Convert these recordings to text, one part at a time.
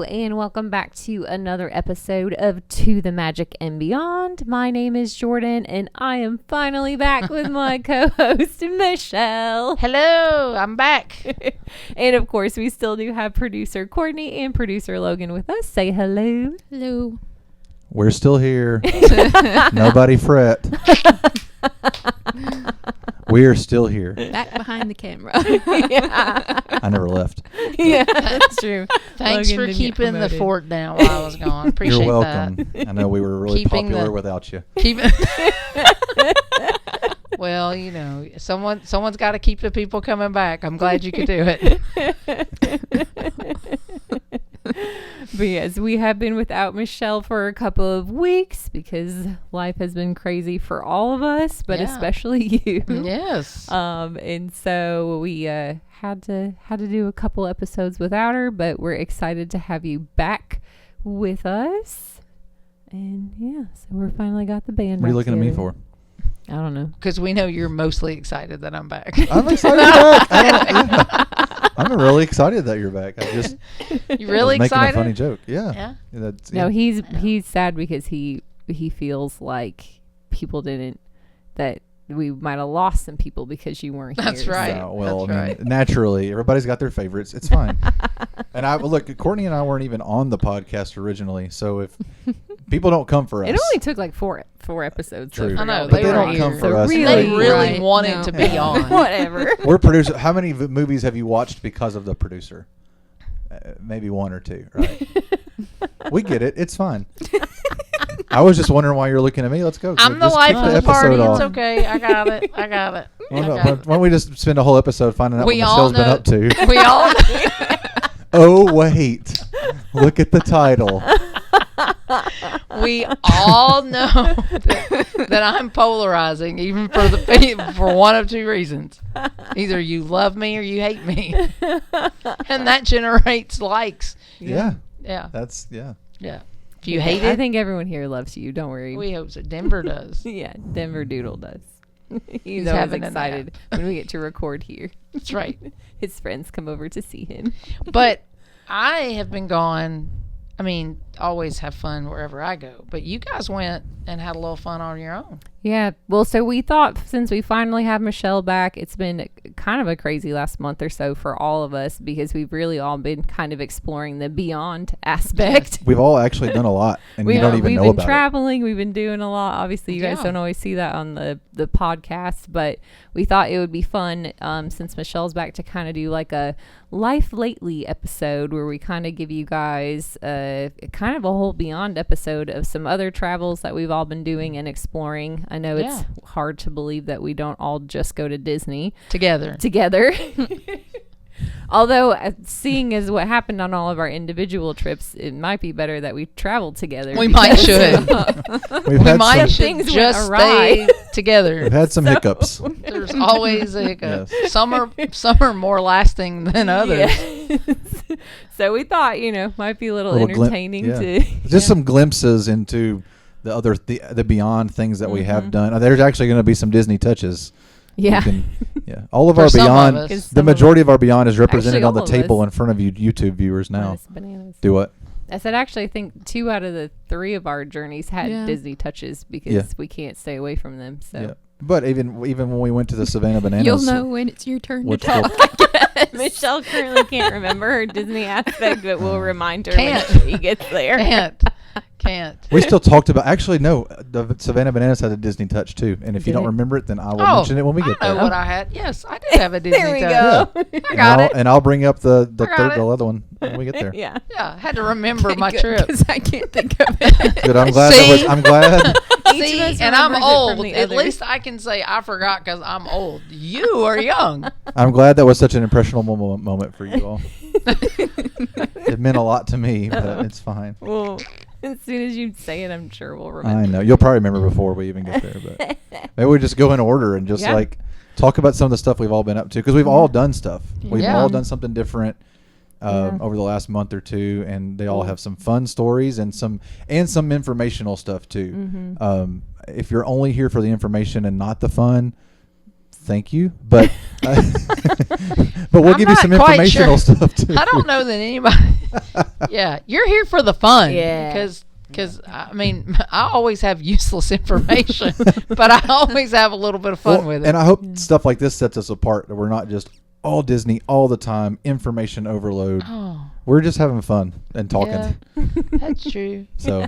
and welcome back to another episode of To the Magic and Beyond. My name is Jordan, and I am finally back with my co-host, Michelle. Hello, I'm back. And of course, we still do have producer Courtney and producer Logan with us. Say hello. Hello. We're still here. Nobody fret. We're still here. Back behind the camera. Yeah. I never left. Yeah, that's true. Thanks Logan for didn't get keeping the promoted. fort down while I was gone. Appreciate You're welcome. I know we were really Keeping popular the- without you. that. Keep Well, you know, someone's got to keep the people coming back. I'm glad you could do it. But yes, we have been without Michelle for a couple of weeks because life has been crazy for all of us, but Yeah. especially you. Yes. And so we had to do a couple episodes without her, but we're excited to have you back with us. And yeah, so we're finally got the band. What are you back looking at me together. for? I don't know. Because we know you're mostly excited that I'm back. I'm excited back. I'm really excited that you're back. I just You really was making excited? a funny joke. Yeah. Yeah. That's, No, yeah. he's sad because he feels like people that we might have lost some people because you weren't That's here. right. Yeah, well, That's I mean, right. naturally, everybody's got their favorites. It's fine. And look, Courtney and I weren't even on the podcast originally, so if people don't come for us, It only took like four episodes. though, True. for I know, y'all to but they they get were don't here. come here. for So us. Really, They really Right. wanted No. to be on. Whatever. we're producers. How many movies have you watched because of the producer? Maybe one or two, right? We get it. It's fine. I was just wondering why you're looking at me. Let's go. I'm the Just life kick of the episode party. off. It's okay. I got it. I got it. Why I don't, got why don't we just spend a whole episode finding out We what all Michelle's been up to? We all Oh, wait. Look at the title. we all know that I'm polarizing, even for one of two reasons. Either you love me or you hate me, and that generates likes. Yeah. Yeah, Yeah. yeah. If you hate I it, think everyone here loves you. Don't worry. we hope so. Denver does. Yeah, Denver Doodle does. He's always having a excited when we get to record here. That's right. His friends come over to see him. But I have been gone. I mean, always have fun wherever I go. But you guys went and had a little fun on your own. Yeah. Well, so we thought since we finally have Michelle back, it's been kind of a crazy last month or so for all of us because we've really all been kind of exploring the beyond aspect. We've all actually done a lot, and you don't even we've know been about traveling. We've been doing a lot. Obviously, you guys Yeah. don't always see that on the podcast, but we thought it would be fun since Michelle's back to kind of do like a Life Lately episode where we kind of give you guys kind of a whole beyond episode of some other travels that we've all been doing and exploring. I know Yeah. it's hard to believe that we don't all just go to Disney Together. Although, seeing as what happened on all of our individual trips, it might be better that we traveled together. We might should. it. We We've might had should things went just awry. stay together. we've had some hiccups. There's always a hiccup. Yes. Some are more lasting than others. Yes. So we thought, might be a little entertaining yeah. to. Just some glimpses into the beyond things that we Mm-hmm. have done. There's actually going to be some Disney touches. Yeah. Yeah. All of For our some of beyond, us. 'Cause the some of majority of our beyond is represented Actually, on the all of table us. in front of you YouTube viewers now. Yes, bananas. Do what? I said actually I think 2 out of the 3 of our journeys had Yeah. Disney touches because Yeah. we can't stay away from them. So Yeah. But even when we went to the Savannah Bananas, You'll know when it's your turn to which talk. Michelle currently can't remember her Disney aspect, but we'll remind her Can't. when she gets there. Can't. we still talked about. Actually, no, the Savannah Bananas had a Disney touch too. And if you Did don't it? remember it, then I will Oh, mention it when we get I know there. what I had. Yes, I did have a Disney There we touch. go. I got it. And I'll bring up the I got it. other one when we get there. Yeah. Yeah, I had to remember my trip. Because I can't think of it. Good. I'm glad. See? I'm glad. Each See, of us and I'm remembers it from old. the At other. least I can say I forgot because I'm old. You are young. I'm glad that was such an impressionable moment for you all. It meant a lot to me, but it's fine. Well, as soon as you say it, I'm sure we'll I remember. know you'll probably remember before we even get there, but maybe we just go in order and just Yeah. talk about some of the stuff we've all been up to because we've all done stuff. We've Yeah. all done something different Yeah. over the last month or two, and they all have some fun stories and some informational stuff too. Mm-hmm. If you're only here for the information and not the fun, thank you, but but we'll I'm give you not some quite informational sure. stuff too. I don't know that anybody. Yeah, you're here for the fun. Yeah. Because I mean, I always have useless information, but I always have a little bit of fun Well, with it. and I hope stuff like this sets us apart. That we're not just all Disney all the time, information overload. Oh, We're just having fun and talking. yeah, that's true. So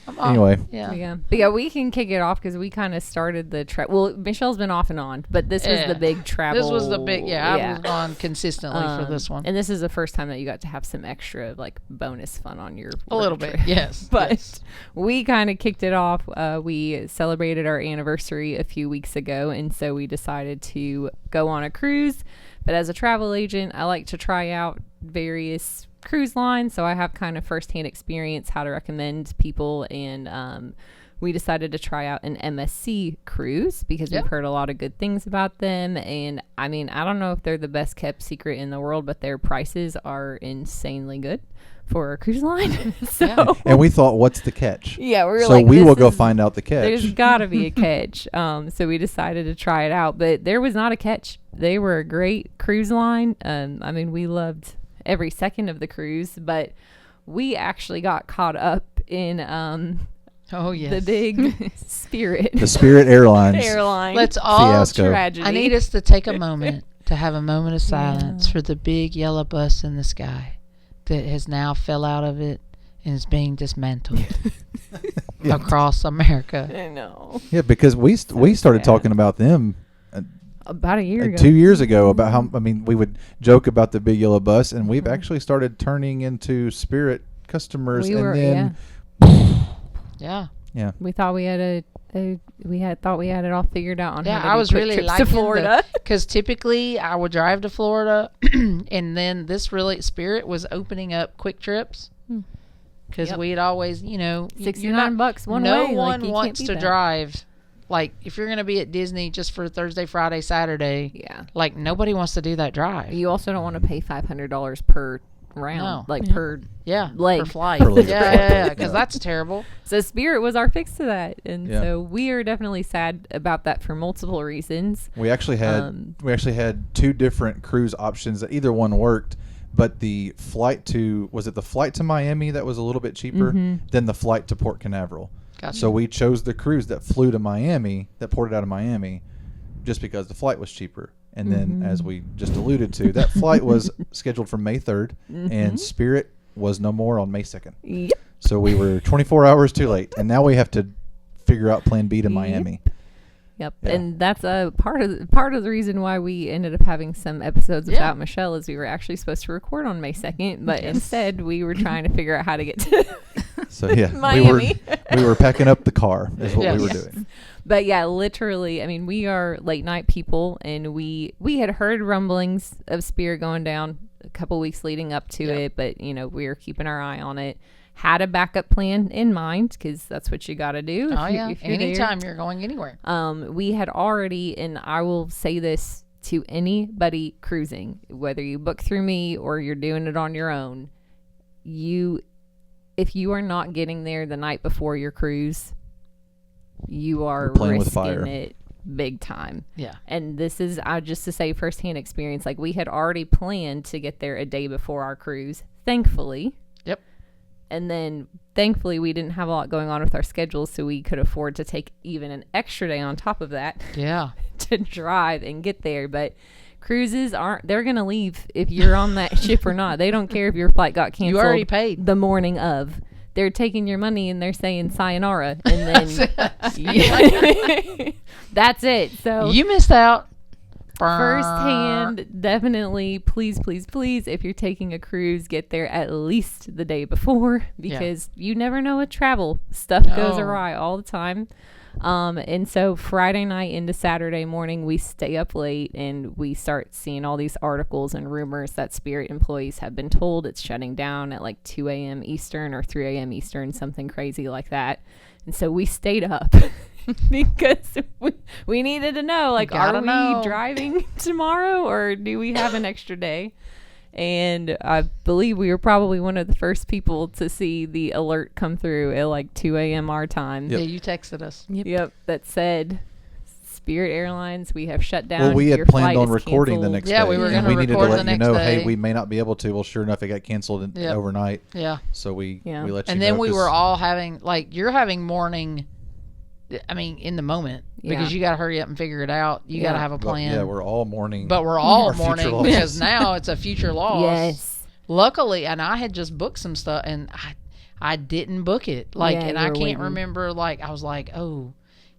I'm anyway, yeah. But yeah, we can kick it off because we kind of started the well, Michelle's been off and on, but this was Yeah. the big travel. This was the big. I was on consistently for this one. And this is the first time that you got to have some extra like bonus fun on your A work little bit, trip. yes. But yes. we kind of kicked it off. We celebrated our anniversary a few weeks ago, and so we decided to go on a cruise. But as a travel agent, I like to try out various cruise lines, so I have kind of firsthand experience how to recommend people, and we decided to try out an MSC cruise because Yep. we've heard a lot of good things about them. And I mean, I don't know if they're the best kept secret in the world, but their prices are insanely good for a cruise line. So Yeah. and we thought, what's the catch? yeah, we were So like, we this will go is- find out the There's catch. got to be a catch. So we decided to try it out, but there was not a catch. They were a great cruise line. I mean, we loved every second of the cruise, but we actually got caught up in Oh yes. the big Spirit The Spirit Airlines. airline. Let's all. Fiasco. tragedy. I need us to take a moment to have a moment of silence for the big yellow bus in the sky that has now fell out of it and is being dismantled across America. I know. Yeah, because we started sad. talking about them About a year ago. 2 years ago about how we would joke about the big yellow bus, and we've actually started turning into Spirit customers, We and were, then Yeah. We thought we had thought we had it all figured out on Yeah, how to I do was quick really trips liking to Florida. because typically I would drive to Florida, and then this really Spirit was opening up quick trips because Yep. we'd always, you're not, $69 one no way. one like, you can't wants beat to that. drive. Like if you're gonna be at Disney just for Thursday, Friday, Saturday, Yeah. like nobody wants to do that drive. You also don't want to pay $500 per round, No. like Yeah. per. Yeah, Leg. per flight. Per leg. Yeah, because Yeah. that's terrible. So Spirit was our fix to that, and Yeah. so we are definitely sad about that for multiple reasons. we actually had two different cruise options that either one worked, but the flight to Miami that was a little bit cheaper than the flight to Port Canaveral. Gotcha. So we chose the cruise that flew to Miami, that ported out of Miami, just because the flight was cheaper. And then, as we just alluded to, that flight was scheduled for May 3rd, and Spirit was no more on May 2nd. Yep. So we were 24 hours too late, and now we have to figure out Plan B to Miami. Yep. Yeah. And that's a part of the reason why we ended up having some episodes Yeah. without Michelle is we were actually supposed to record on May 2nd, but instead we were trying to figure out how to get to So yeah, Miami. we were packing up the car is what we were Yes. doing. But yeah, literally, I mean, we are late night people, and we had heard rumblings of Spirit going down a couple weeks leading up to Yep. it, but you know, we were keeping our eye on it. Had a backup plan in mind because that's what you got to do. Oh yeah, if you're there. anytime you're going anywhere. We had already, and I will say this to anybody cruising, whether you book through me or you're doing it on your own, if you are not getting there the night before your cruise, you are You're playing with risking fire. it big time. Yeah. And this is just to say firsthand experience. Like we had already planned to get there a day before our cruise, thankfully. Yep. And then thankfully we didn't have a lot going on with our schedules, so we could afford to take even an extra day on top of that Yeah. to drive and get there. But cruises they're going to leave if you're on that ship or not. They don't care if your flight got canceled. You already paid. the morning of. They're taking your money and they're saying sayonara, and then that's it. So You missed out. firsthand, definitely, please, if you're taking a cruise, get there at least the day before, because you never know with travel. Stuff goes No. awry all the time. And so Friday night into Saturday morning, we stay up late and we start seeing all these articles and rumors that Spirit employees have been told it's shutting down at like 2 a.m. Eastern or 3 a.m. Eastern, something crazy like that. And so we stayed up because we needed to know, like, are Gotta we know. driving tomorrow or do we have an extra day? And I believe we were probably one of the first people to see the alert come through at like 2 a.m. our time. Yeah, you texted us. Yep, that said Spirit Airlines, we have shut down. Well, we had Your planned flight on is recording the canceled. next Yeah, day. we were and gonna we needed to record let the you next know, day. hey, we may not be able to. Well, sure enough, it got canceled Yep. overnight. Yeah. So we Yeah. let you know. And then we 'cause- were all having, like, you're having morning, I mean, in the moment, because Yeah. you got to hurry up and figure it out. You got to Yeah. have a but, plan. yeah, we're all mourning. but we're all Our future mourning loss. because now it's a future loss. Yes. Luckily, and I had just booked some stuff, and I didn't book it. Like, Yeah, and you I were can't waiting. remember. Like, I was like, oh,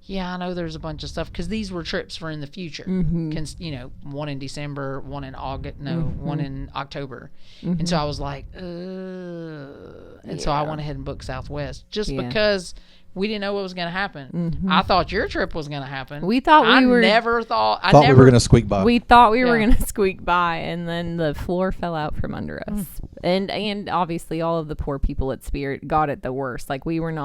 yeah, I know there's a bunch of stuff because these were trips for in the future. You know, one in December, one in August, one in October, and so I was like, and so I went ahead and booked Southwest just Yeah. because we didn't know what was going to happen. I thought your trip was going to happen. We thought we I were- never thought. I thought never. we were going to squeak by. We thought we were Yeah. going to squeak by, and then the floor fell out from under us. And obviously all of the poor people at Spirit got it the worst. Like we weren't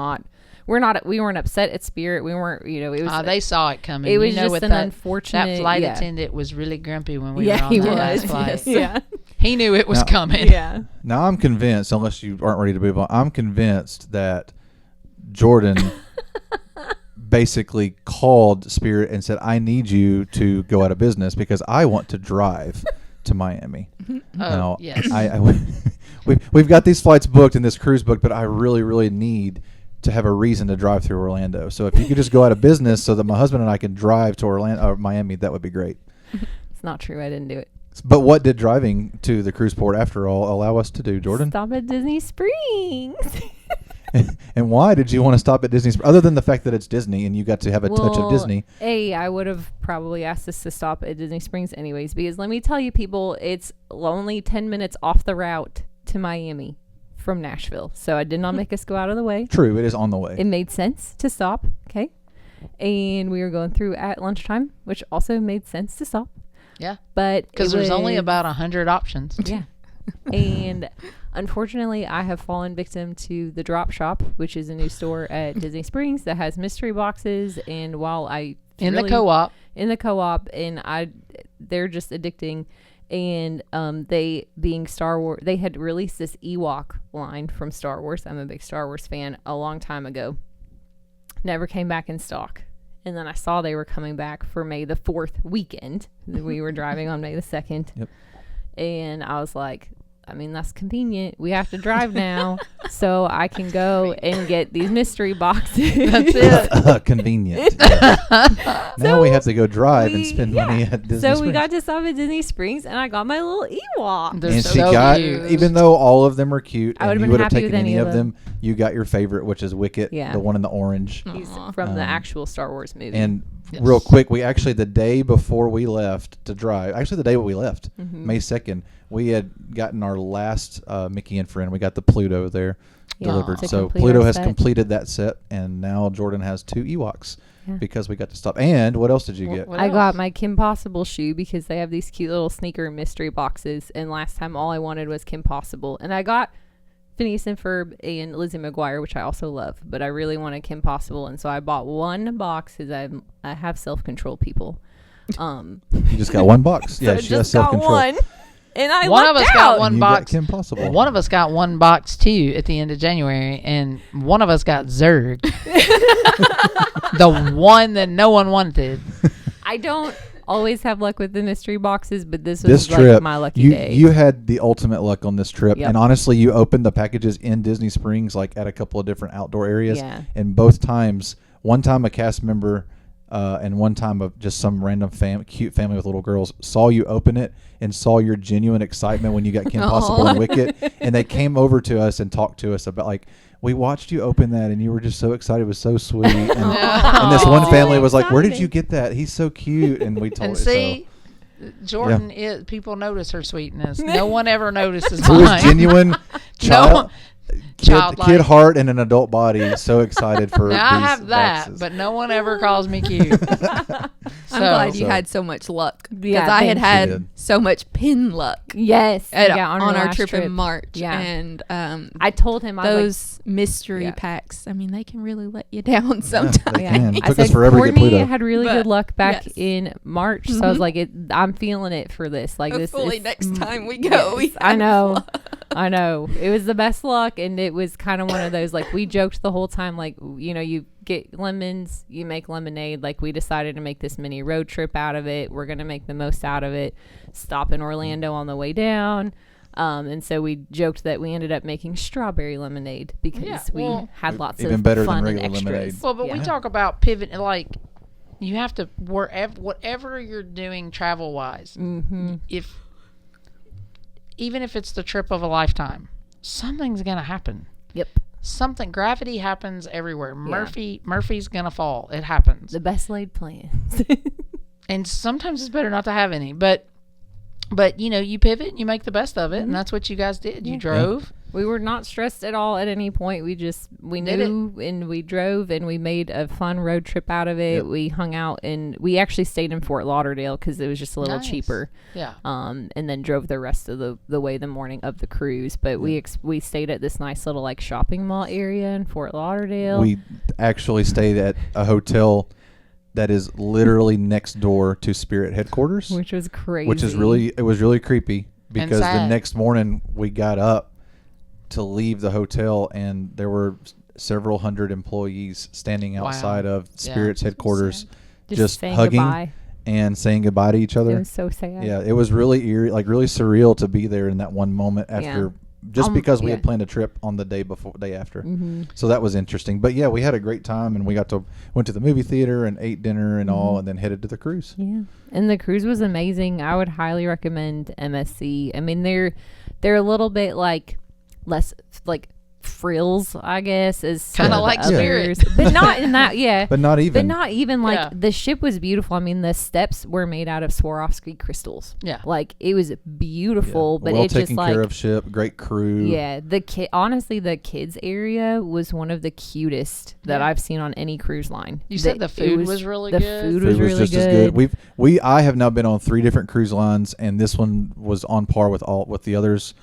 upset at Spirit. We weren't, you know, it was They saw it coming. it was you know, just with an that, unfortunate That flight yeah. attendant was really grumpy when we Yeah, were on he that was. last flight. Yeah. He knew it was Now- coming. Yeah. Now I'm convinced, unless you aren't ready to move on, I'm convinced that Jordan basically called Spirit and said, I need you to go out of business because I want to drive to Miami. Now, yes. we've got these flights booked and this cruise booked, but I really, really need to have a reason to drive through Orlando. So if you could just go out of business so that my husband and I can drive to Orlando or Miami, that would be great. It's not true. I didn't do it. But what did driving to the cruise port, after all, allow us to do, Jordan? Stop at Disney Springs. And why did you want to stop at Disney? Other than the fact that it's Disney and you got to have a touch of Disney. I would have probably asked us to stop at Disney Springs anyways, because let me tell you, people, it's only 10 minutes off the route to Miami from Nashville. So I did not make us go out of the way. True, it is on the way. It made sense to stop. Okay. And we were going through at lunchtime, which also made sense to stop. Yeah. But Because it there's only was- about 100 options. Yeah. And unfortunately, I have fallen victim to the Drop Shop, which is a new store at Disney Springs that has mystery boxes. And while I In really- the co-op. in the co-op, and they're just addicting. And they, being Star Wars, they had released this Ewok line from Star Wars. I'm a big Star Wars fan, a long time ago. Never came back in stock. And then I saw they were coming back for May the 4th weekend. We were driving on May the 2nd. Yep. And I was like, I mean, that's convenient. We have to drive now, so I can go and get these mystery boxes. That's it. Convenient. Now we have to go drive and spend money at Disney So Springs. we got to stop at Disney Springs, and I got my little Ewok. They're and so she got, cute. even though all of them are cute, I would've and you been would have happy with taken any any of of them, you got your favorite, which is Wicket, Yeah. the one in the orange. He's Aw. from the actual Star Wars movie. And Yes. real quick, we actually, the day before we left to drive, actually the day we left, Mm-hmm. May 2nd, we had gotten our last Mickey and Friend. We got the Pluto there Yeah, delivered. to So complete Pluto our has set. completed that set, and now Jordan has 2 Ewoks Yeah. because we got to stop. And what else did you get? What I else? got my Kim Possible shoe because they have these cute little sneaker mystery boxes. And last time, all I wanted was Kim Possible, and I got Phineas and Ferb and Lizzie McGuire, which I also love. But I really wanted Kim Possible, and so I bought one box because I have self control, people. You just got one box. So Yeah, I she has just got self-control. one, and I One of lucked us got out. one And you got box. Kim Possible. One of us got one box too at the end of January, and one of us got Zurg, the one that no one wanted. I don't always have luck with the mystery boxes, but this was This like trip, my lucky you day. you had the ultimate luck on this trip, Yep. and honestly, you opened the packages in Disney Springs, like at a couple of different outdoor areas, Yeah. and both times, one time a cast member, and one time of just some random cute family with little girls saw you open it and saw your genuine excitement when you got Kim Possible and Wicket, and they came over to us and talked to us about like. We watched you open that, and you were just so excited. It was so sweet. And this one Aw. family was like, "Where did Excited. you get that? He's so cute." And we told And it. see, Jordan, people notice her sweetness. No one ever notices So it was mine. genuine child, Childlike. kid heart in an adult body. So excited for Now I these have that, boxes. but no one ever calls me cute. I'm glad you So- had so much luck because Yeah, I had thank you. had Did. so much pin luck Yes, yeah, on our our last trip in March. Yeah. And I told him I was like, those mystery Yeah. packs, I mean, they can really let you down Yeah, sometimes. they can. It I took said us forever to get Courtney Pluto. had really But, good luck back yes. in March, so I was Mhm. like, I'm feeling it for this. Like Hopefully this. next time we go, we I have know. luck. I know. It was the best luck, and it was kind of one of those, like, we joked the whole time, like, you know, you get lemons, you make lemonade. Like, we decided to make this mini road trip out of it. We're going to make the most out of it. Stop in Orlando on the way down. And so we joked that we ended up making strawberry lemonade because we had lots Even of better than fun and regular extras. lemonade. Well, but we talk about pivot, like, you have to, whatever you're doing travel-wise, even if it's the trip of a lifetime, something's going to happen. Yep. Gravity happens everywhere. Murphy's going to fall. It happens. The best laid plans. And sometimes it's better not to have any, but you know, you pivot and you make the best of it, and that's what you guys did. You drove. We were not stressed at all at any point. We knew and we drove and we made a fun road trip out of it. Yep. We hung out and we actually stayed in Fort Lauderdale because it was just a little cheaper. Yeah. And then drove the rest of the way the morning of the cruise. But we stayed at this nice little like shopping mall area in Fort Lauderdale. We actually stayed at a hotel that is literally next door to Spirit headquarters, which was crazy. It was really creepy because the sad. next morning we got up to leave the hotel and there were several hundred employees standing outside of Spirit's headquarters, just saying hugging goodbye. and saying goodbye to each other. It was so sad. Yeah, it was really eerie, like really surreal to be there in that one moment after, just because we had planned a trip on the day after. Mm-hmm. So that was interesting. But yeah, we had a great time and we went to the movie theater and ate dinner and all, and then headed to the cruise. Yeah, and the cruise was amazing. I would highly recommend MSC. I mean, they're a little bit like less like frills, I guess, as Kinda like others. Spirit. But not in that. Yeah, But not even. like the ship was beautiful. I mean, the steps were made out of Swarovski crystals. Yeah. like it was beautiful. But well it's just taken like care of ship, great crew. yeah, honestly, the kids area was one of the cutest that I've seen on any cruise line. You said the food was really the good? food Food was was really just as good. I have now been on 3 different cruise lines, and this one was on par with the others.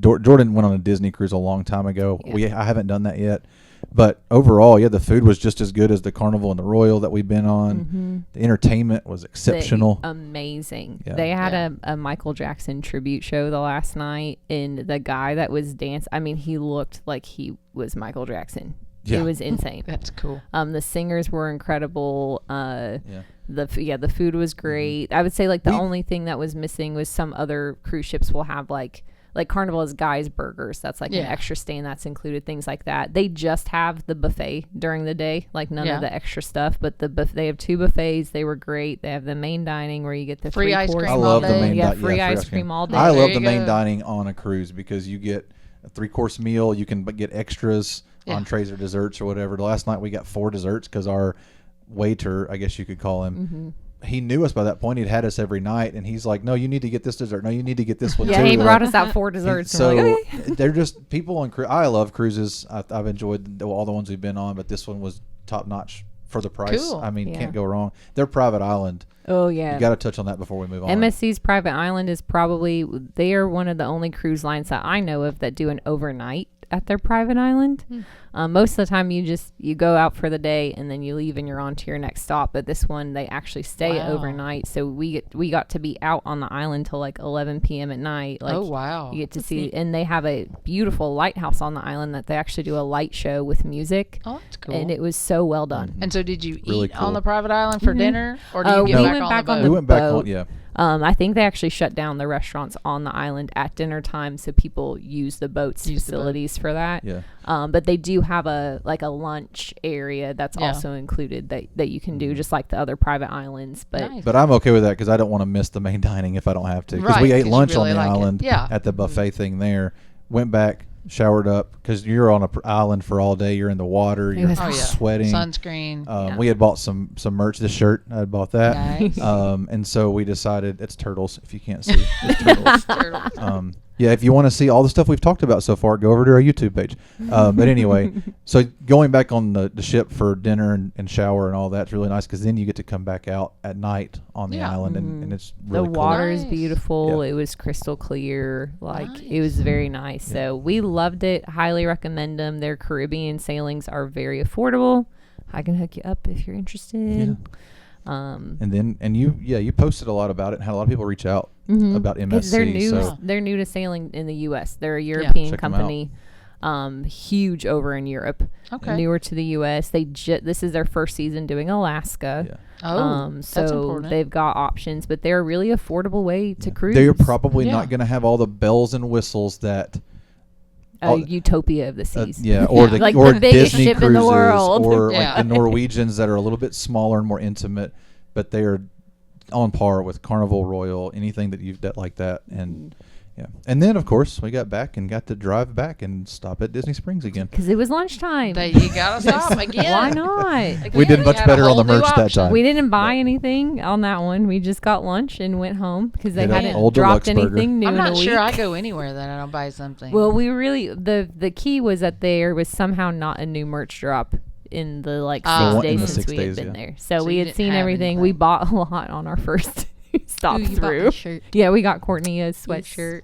Jordan went on a Disney cruise a long time ago. Yeah. I haven't done that yet, but overall, the food was just as good as the Carnival and the Royal that we've been on. The entertainment was exceptional. Amazing. Yeah. They had a Michael Jackson tribute show the last night, and the guy that was dancing, I mean, he looked like he was Michael Jackson. Yeah. It was insane. That's cool. The singers were incredible. The food was great. I would say like the only thing that was missing was some other cruise ships will have like Carnival has Guy's Burgers. That's like an extra stain that's included, things like that. They just have the buffet during the day, like none of the extra stuff. But they have 2 buffets. They were great. They have the main dining where you get the Free ice course cream I all love the day. main free ice cream all day. I There love you the main go. dining on a cruise because you get a 3-course meal. You can get extras, entrees or desserts or whatever. The last night we got 4 desserts because our waiter, I guess you could call him, he knew us by that point. He'd had us every night, and he's like, "No, you need to get this dessert. No, you need to get this one too." Yeah, he Like, brought us out 4 desserts. So and we're like, okay. they're just people on cruise. I love cruises. I've enjoyed all the ones we've been on, but this one was top notch for the price. Cool. I mean, Yeah. can't go wrong. They're private island. Oh yeah. You got to touch on that before we move on. MSC's Private Island is they are one of the only cruise lines that I know of that do an overnight at their private island. Most of the time you go out for the day and then you leave and you're on to your next stop. But this one, they actually stay Wow. overnight. So we got to be out on the island till like 11 p.m. at night. Like, Oh, wow. You get to see, and they have a beautiful lighthouse on the island that they actually do a light show with music. Oh, that's cool. And it was so well done. And so did you Really eat cool. on the private island for dinner? Or did Oh, you get we back went on back the on boat? the we went back boat. on. Yeah. I think they actually shut down the restaurants on the island at dinner time, so people use the boat's Use the boat. facilities for that. Yeah. But they do have a lunch area that's Yeah. also included that you can do just like the other private islands. But Nice. But I'm okay with that because I don't want to miss the main dining if I don't have to. Because Right, we 'cause ate you lunch really on the like it. island Yeah. at the buffet thing there. Went back, showered up because you're on a island for all day. You're in the water. You're was Oh, yeah. sweating. Sunscreen. Yeah. We had bought some merch. This shirt, I had bought that. Nice. And so we decided it's turtles. If you can't see, it's turtles. Turtle. Yeah, if you want to see all the stuff we've talked about so far, go over to our YouTube page. But anyway, so going back on the ship for dinner and shower and all that's really nice because then you get to come back out at night on the Yeah. island and it's the really cool. water is Nice. beautiful. Yeah. It was crystal clear. It was Nice. very nice. So we loved it. Highly recommend them. Their Caribbean sailings are very affordable. I can hook you up if you're interested. And then you posted a lot about it and had a lot of people reach out about 'Cause MSC. they're new. So They're new to sailing in the U.S. They're a European Check 'em out. company, huge over in Europe. Okay. Newer to the U.S. This is their first season doing Alaska. yeah. Oh, that's so important. they've got options, but they're a really affordable way to cruise. They're probably Yeah. not going to have all the bells and whistles that Utopia of the Seas. or Yeah. the Like or the biggest Disney ship cruises, in the world. or Yeah. like the Norwegians that are a little bit smaller and more intimate, but they are on par with Carnival Royal, anything that you've like that, and yeah. And then of course we got back and got to drive back and stop at Disney Springs again. Because it was lunchtime. You gotta stop again. Why not? Again, We did you much had a better on whole the merch new that option. time. We didn't buy anything on that one. We just got lunch and went home because they Hit up hadn't Old dropped Deluxe Burger. anything new I'm in a not week. sure I go anywhere that I don't buy something. Well, we really the key was that there was somehow not a new merch drop in the Ah. 6 days In the since 6 we had days, been yeah. there. So, So we you had didn't seen have everything. We anything. bought a lot on our first stop Ooh, you bought through. my shirt. Yeah, we got Courtney a sweatshirt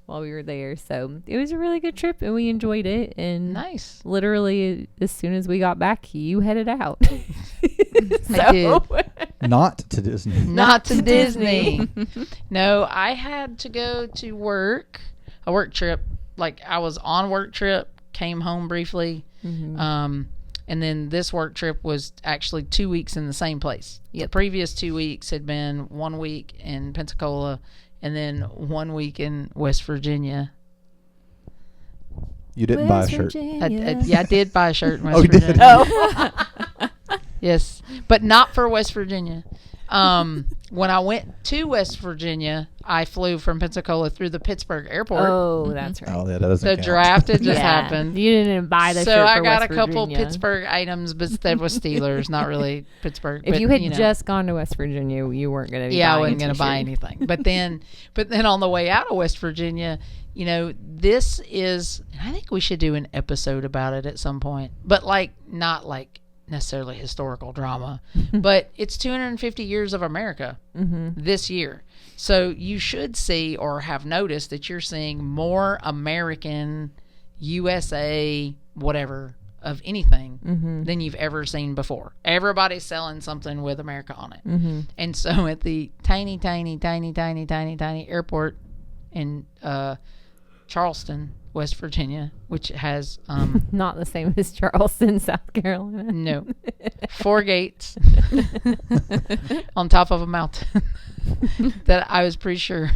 while we were there. So it was a really good trip and we enjoyed it. And nice. literally as soon as we got back, you headed out. I did. Not to Disney. Not to Disney. No, I had to go to work, a work trip. Like I was on work trip, came home briefly. And then this work trip was actually 2 weeks in the same place. The previous 2 weeks had been 1 week in Pensacola and then 1 week in West Virginia. You didn't buy a shirt. I did buy a shirt in West Oh, you did? Virginia. Oh. Yes, but not for West Virginia. When I went to West Virginia, I flew from Pensacola through the Pittsburgh airport. Oh, that's right. Oh, yeah, that doesn't The count. draft had just Yeah. happened. You didn't buy the So shirt I for got West a couple Virginia. Pittsburgh items, but that was Steelers, not really Pittsburgh. If but, you had know. just gone to West Virginia, you weren't going to be Yeah, I buying wasn't a going to buy t-shirt. anything. But then on the way out of West Virginia, this is, I think we should do an episode about it at some point, but not necessarily historical drama, but it's 250 years of America this year. So you should see or have noticed that you're seeing more American, USA, whatever, of anything than you've ever seen before. Everybody's selling something with America on it. And so at the tiny airport in Charleston, West Virginia, which has Not the same as Charleston, South Carolina. no 4 gates on top of a mountain that I was pretty sure,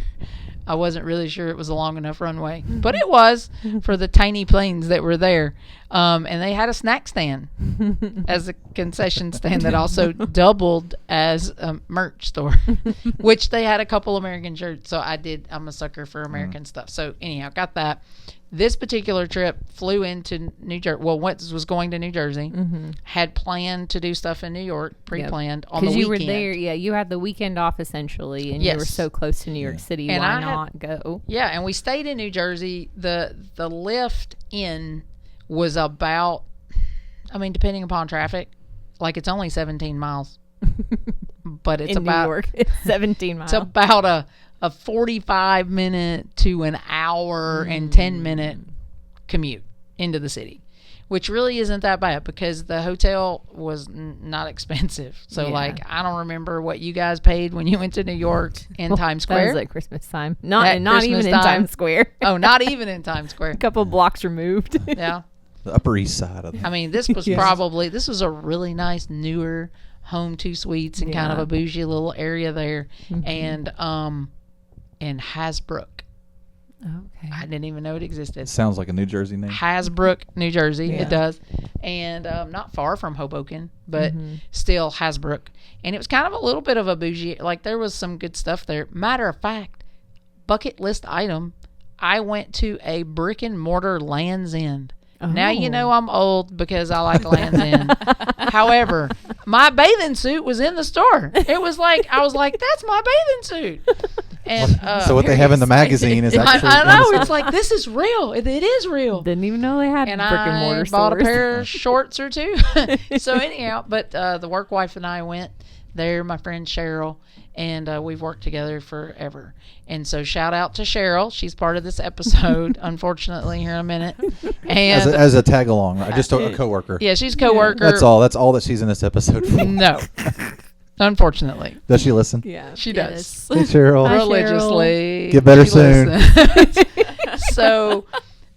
I wasn't really sure it was a long enough runway, but it was for the tiny planes that were there. And they had a snack stand as a concession stand that also doubled as a merch store, which they had a couple American shirts. So I'm a sucker for American stuff. So anyhow, got that. This particular trip flew into New Jersey. Well, was going to New Jersey. Had planned to do stuff in New York, pre-planned on the Because you weekend. were there, yeah, you had the weekend off essentially, and you were Yes. so close to New York City. And Why I had- not go? Yeah, and we stayed in New Jersey. The lift in was about, I mean, depending upon traffic, it's only 17 miles, but it's In about New York, it's 17 miles. it's about a 45-minute to an hour and 10-minute commute into the city, which really isn't that bad because the hotel was not expensive. So Yeah. I don't remember what you guys paid when you went to New York in Times That Square. was at Christmas time. Not At not Christmas even in time. Times Square. Oh, not even in Times Square. A couple blocks removed. Yeah. The Upper East Side of I mean, this was this was a really nice, newer home, 2 suites and kind of Yeah. a bougie little area there. And Hasbrook. Okay. I didn't even know it existed. It sounds like a New Jersey name. Hasbrook, New Jersey. Yeah. It does. And not far from Hoboken, but still Hasbrook. And it was kind of a little bit of a bougie. There was some good stuff there. Matter of fact, bucket list item, I went to a brick and mortar Land's End. Now you know I'm old because I like Land's End. However, my bathing suit was in the store. It was I was like, that's my bathing suit. And So what they have in the magazine is actually. I know, it's this is real. It is real. Didn't even know they had And brick and mortar I bought stores. a pair of shorts or two. So anyhow, but the work wife and I went there, my friend Cheryl, and we've worked together forever. And so shout out to Cheryl. She's part of this episode, unfortunately, here in a minute. And as a tag along, right? Just a coworker. yeah, she's a coworker. That's all. That's all that she's in this episode for. No. Unfortunately, Does she listen? Yeah. she does. Hey, Cheryl. Hi, Religiously. Get better She soon. listens. So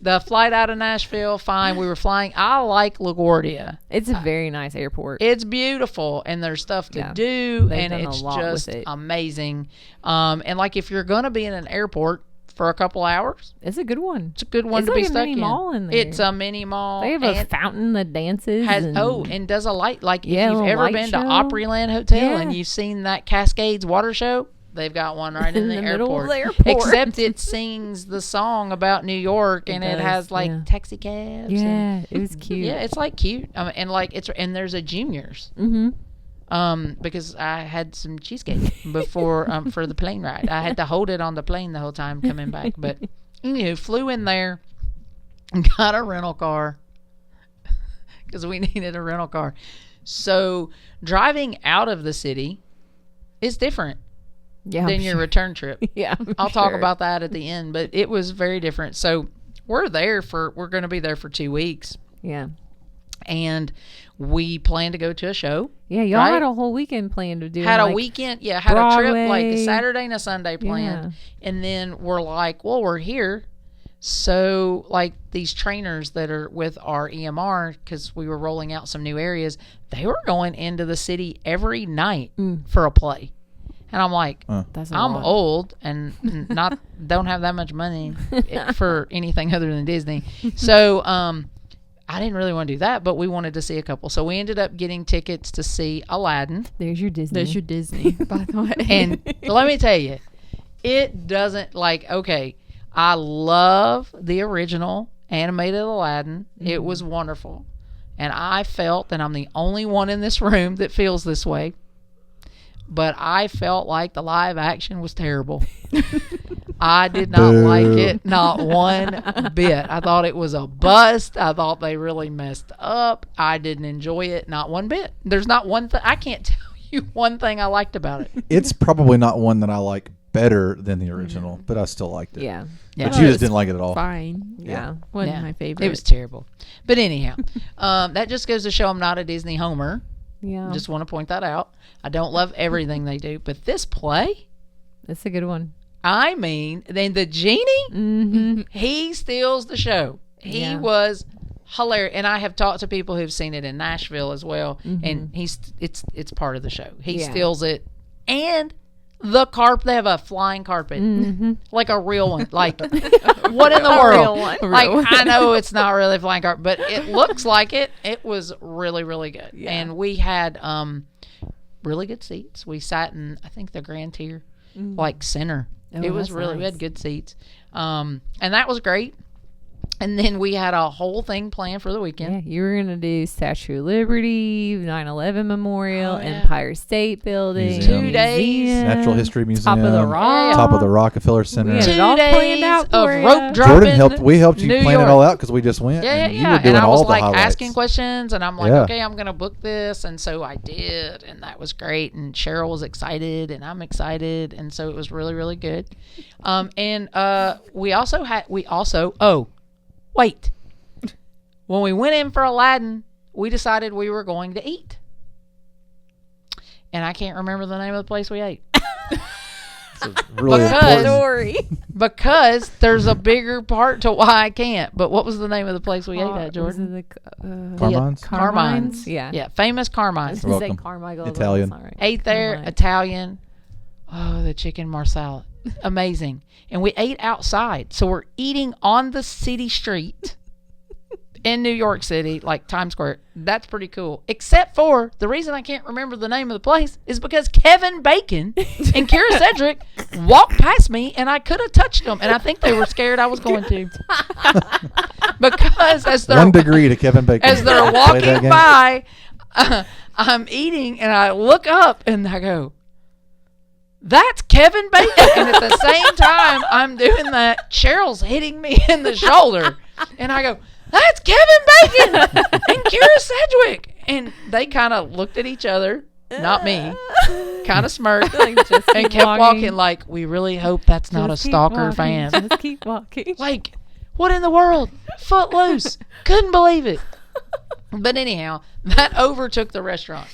the flight out of Nashville, fine. We were flying. I like LaGuardia. It's a very nice airport. It's beautiful, and there's stuff to Yeah. do, They've and done a it's lot with just it. amazing. And like if you're gonna be in an airport for a couple hours, It's a good one. it's a good one It's to like be a stuck mini in. mall in there. It's a mini mall. They have a and fountain that dances. has and and does a light, like Yeah, if you've little ever light been show. to Opryland Hotel and Yeah. you've seen that Cascades water show, they've got one right in the, middle of airport. the airport. Except it sings the song about New York, and it does, has like yeah. taxi cabs. and- Yeah, it was cute. yeah, it's like cute. And like and there's a Juniors. Mm-hmm. Because I had some cheesecake before for the plane ride. I had to hold it on the plane the whole time coming back. But anywho, flew in there, got a rental car because we needed a rental car. So driving out of the city is different Yeah, than your return trip. Yeah, I'll talk about that at the end, but it was very different. So we're going to be there for 2 weeks, Yeah, and we plan to go to a show. yeah. Y'all Right? had a whole weekend planned to do. Had a like, weekend, had a trip like Broadway. a Saturday and a Sunday planned, and then we're like, well, we're here, so like these trainers that are with our EMR, because we were rolling out some new areas, they were going into the city every night for a play, and I'm like, That's a I'm lot. old and not don't have that much money for anything other than Disney, so I didn't really want to do that, but we wanted to see a couple. So we ended up getting tickets to see Aladdin. There's your Disney. There's your Disney, by the way. And let me tell you, it doesn't okay, I love the original animated Aladdin. It was wonderful. And I felt, and I'm the only one in this room that feels this way, but I felt like the live action was terrible. I did not Boo. like it, not one bit. I thought it was a bust. I thought they really messed up. I didn't enjoy it, not one bit. There's not one thing. I can't tell you one thing I liked about it. It's probably not one that I like better than the original, but I still liked it. Yeah, Yeah. But you just didn't like it at all. Fine. yeah. Wasn't Yeah. my favorite. It was terrible. But anyhow, that just goes to show I'm not a Disney homer. Yeah. Just want to point that out. I don't love everything they do, but this play, That's a good one. I mean, then the genie, Mm-hmm. he steals the show. He Yeah. was hilarious, and I have talked to people who've seen it in Nashville as well, and it's part of the show. He Yeah. steals it, and the carpet. They have a flying carpet, like a real one. Like what in the world? real one. Like I know it's not really a flying carpet, but it looks like it. It was really really good, Yeah. and we had really good seats. We sat in I think the grand tier, like center. Oh, It was that's really we nice. had good seats, and that was great. And then we had a whole thing planned for the weekend. Yeah, you were gonna do Statue of Liberty, 9/11 Memorial, Oh, yeah. Empire State Building, Museum. 2 days. Natural History Museum. Top of the Rock. Top of the Rockefeller Center. We had it 2 all planned days out of for rope ya. dropping. Jordan helped. We helped you New plan York. it all out because we just went. Yeah, and yeah, you yeah. were doing And I all was the like highlights. asking questions, and I'm like, Yeah. okay, I'm gonna book this, and so I did, and that was great. And Cheryl was excited, and I'm excited, and so it was really, really good. We also wait. When we went in for Aladdin, we decided we were going to eat, and I can't remember the name of the place we ate. It's really Because- important. Story. Because there's a bigger part to why I can't. But what was the name of the place we ate at, Jordan? Was it the, Carmine's? Carmine's. Yeah. Yeah, famous Carmine's. I was gonna say Welcome. Carmichael. Italian. That's all right. Ate there, Carmine. Italian. Oh, the chicken marsala. Amazing. And we ate outside. So we're eating on the city street in New York City, like Times Square. That's pretty cool. Except for the reason I can't remember the name of the place is because Kevin Bacon and Kira Cedric walked past me and I could have touched them. And I think they were scared I was going to. Because as they're 1 degree to Kevin Bacon. as they're Play that walking game? by, I'm eating and I look up and I go, that's Kevin Bacon. And at the same time I'm doing that, Cheryl's hitting me in the shoulder. And I go, that's Kevin Bacon and Kira Sedgwick. And they kind of looked at each other, not me, kind of smirked, Like, just and keep kept walking like, we really hope that's not a Just keep stalker walking. fan. Just keep walking. Like, what in the world? Footloose. Couldn't believe it. But anyhow, that overtook the restaurant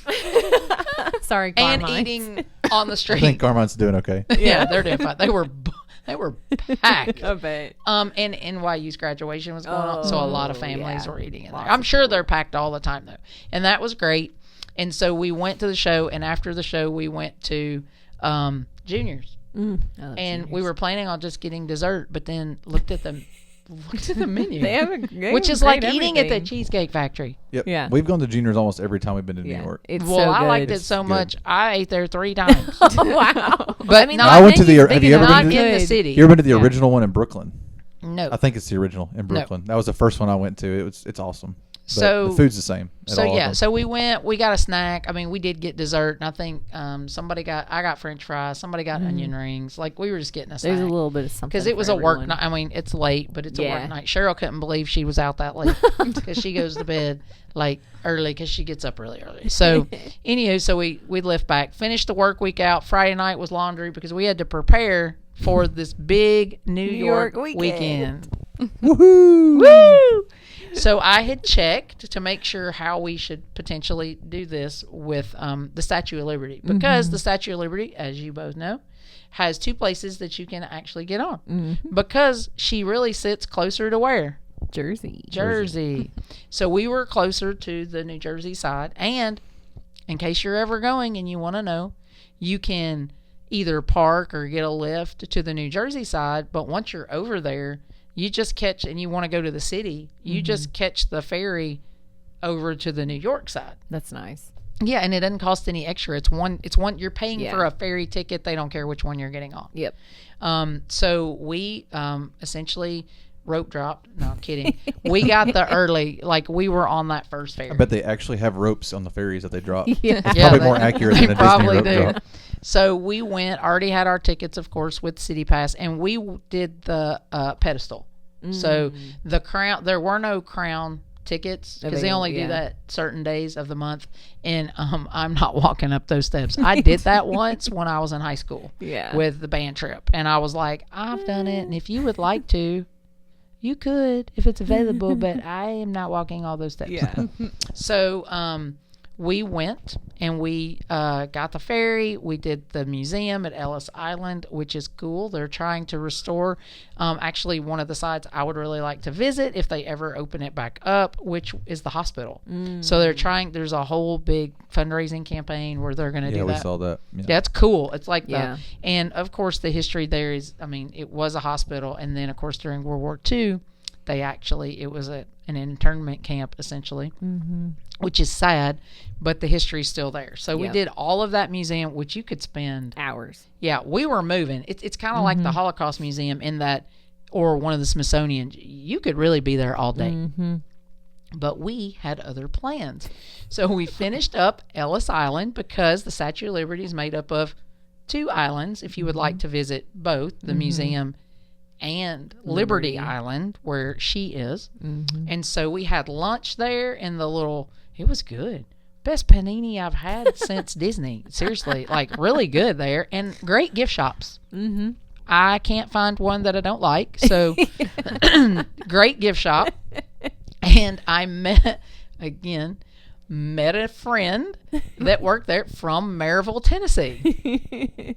Sorry, and Carmine. eating on the I street. think Carmine's doing okay. Yeah, they're doing fine. They were packed. I bet. And NYU's graduation was going on, so a lot of Oh, families yeah. were eating in there. Lots I'm of sure they're packed all the time though, and that was great. And so we went to the show, and after the show, we went to Junior's, and we were planning on just getting dessert, but then looked at the menu, They have a, which is like eating at the Cheesecake Factory. Yep. Yeah. We've gone to Junior's almost every time we've been to New Yeah, York. it's Well, so I good. liked it so It's much, good. I ate there 3 times, Wow. but mean, not, I went to the. menu's Have big you ever not been to? in the Good. city. You ever been to the Yeah. original one in Brooklyn? No. I think it's the original in Brooklyn. That was the first one I went to. It's awesome. But So- the food's the same. at So all of yeah, them. so we went. We got a snack. I mean, we did get dessert, and I think I got French fries. Somebody got onion rings. Like we were just getting a snack There's a little bit of something because it was for a work everyone. night. I mean, it's late, but it's a Yeah. work night. Cheryl couldn't believe she was out that late because she goes to bed like early because she gets up really early. So anywho, so we left back, finished the work week out. Friday night was laundry because we had to prepare for this big New York York weekend. Woohoo! Woo! So I had checked to make sure how we should potentially do this with the Statue of Liberty because the Statue of Liberty, as you both know, has 2 places that you can actually get on because she really sits closer to where? Jersey. Jersey. So we were closer to the New Jersey side, and in case you're ever going and you want to know, you can either park or get a lift to the New Jersey side, but once you're over there, you just catch, and you want to go to the city, you just catch the ferry over to the New York side. That's nice. Yeah, and it doesn't cost any extra. It's one you're paying Yeah. for a ferry ticket. They don't care which one you're getting on. Yep. So we essentially rope dropped. No, I'm kidding. We got the early, like we were on that first ferry. I bet they actually have ropes on the ferries that they drop. Yeah. Probably more accurate they than a probably Disney rope do. drop. So we went, already had our tickets, of course, with City Pass, and we did the pedestal. So the crown, there were no crown tickets because they only do yeah. that certain days of the month, and I'm not walking up those steps. I did that once when I was in high school Yeah. with the band trip, and I was like, I've done it, and if you would like to, you could if it's available, but I am not walking all those steps. Yeah. So we went and we got the ferry. We did the museum at Ellis Island, which is cool. They're trying to restore actually one of the sites I would really like to visit if they ever open it back up, which is the hospital. So they're trying, there's a whole big fundraising campaign where they're going to Yeah, do we that. saw that. Yeah, it's cool. It's like Yeah. and of course the history there is, I mean, it was a hospital, and then of course during World War II, it was an internment camp essentially, which is sad, but the history's still there. So we Yeah. did all of that museum, which you could spend. Hours. Yeah, we were moving. It's kind of like the Holocaust Museum in that, or one of the Smithsonian. You could really be there all day. But we had other plans. So we finished up Ellis Island because the Statue of Liberty is made up of 2 islands. If you would like to visit both the museum and Liberty Island, where she is. And so we had lunch there in the little, it was good. Best panini I've had since Disney. Seriously, like really good there, and great gift shops. I can't find one that I don't like. So great gift shop. And I met a friend that worked there from Maryville, Tennessee,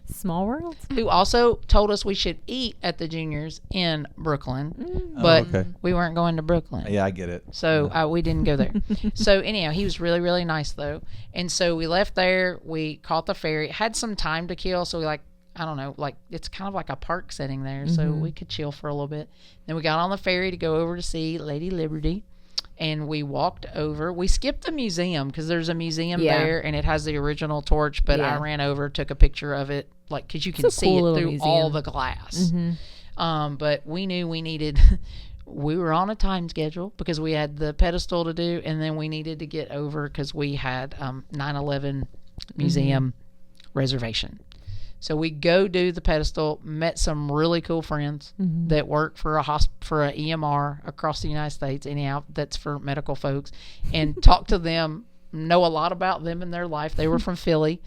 Small world. who also told us we should eat at the Juniors in Brooklyn, but okay. we weren't going to Brooklyn. Yeah, I get it. So we didn't go there. So anyhow, he was really, really nice though. And so we left there. We caught the ferry. Had some time to kill, so we I don't know, it's kind of like a park setting there, so we could chill for a little bit. Then we got on the ferry to go over to see Lady Liberty, and we walked over. We skipped the museum because there's a museum Yeah. there, and it has the original torch, but I Yeah. ring over, took a picture of it, because you can It's a see cool it little through museum. all the glass. But we knew we needed... We were on a time schedule because we had the pedestal to do, and then we needed to get over because we had 9/11 museum reservation. So we go do the pedestal, met some really cool friends that work for a EMR across the United States, anyhow, that's for medical folks, and talked to them, know a lot about them and their life. They were from Philly,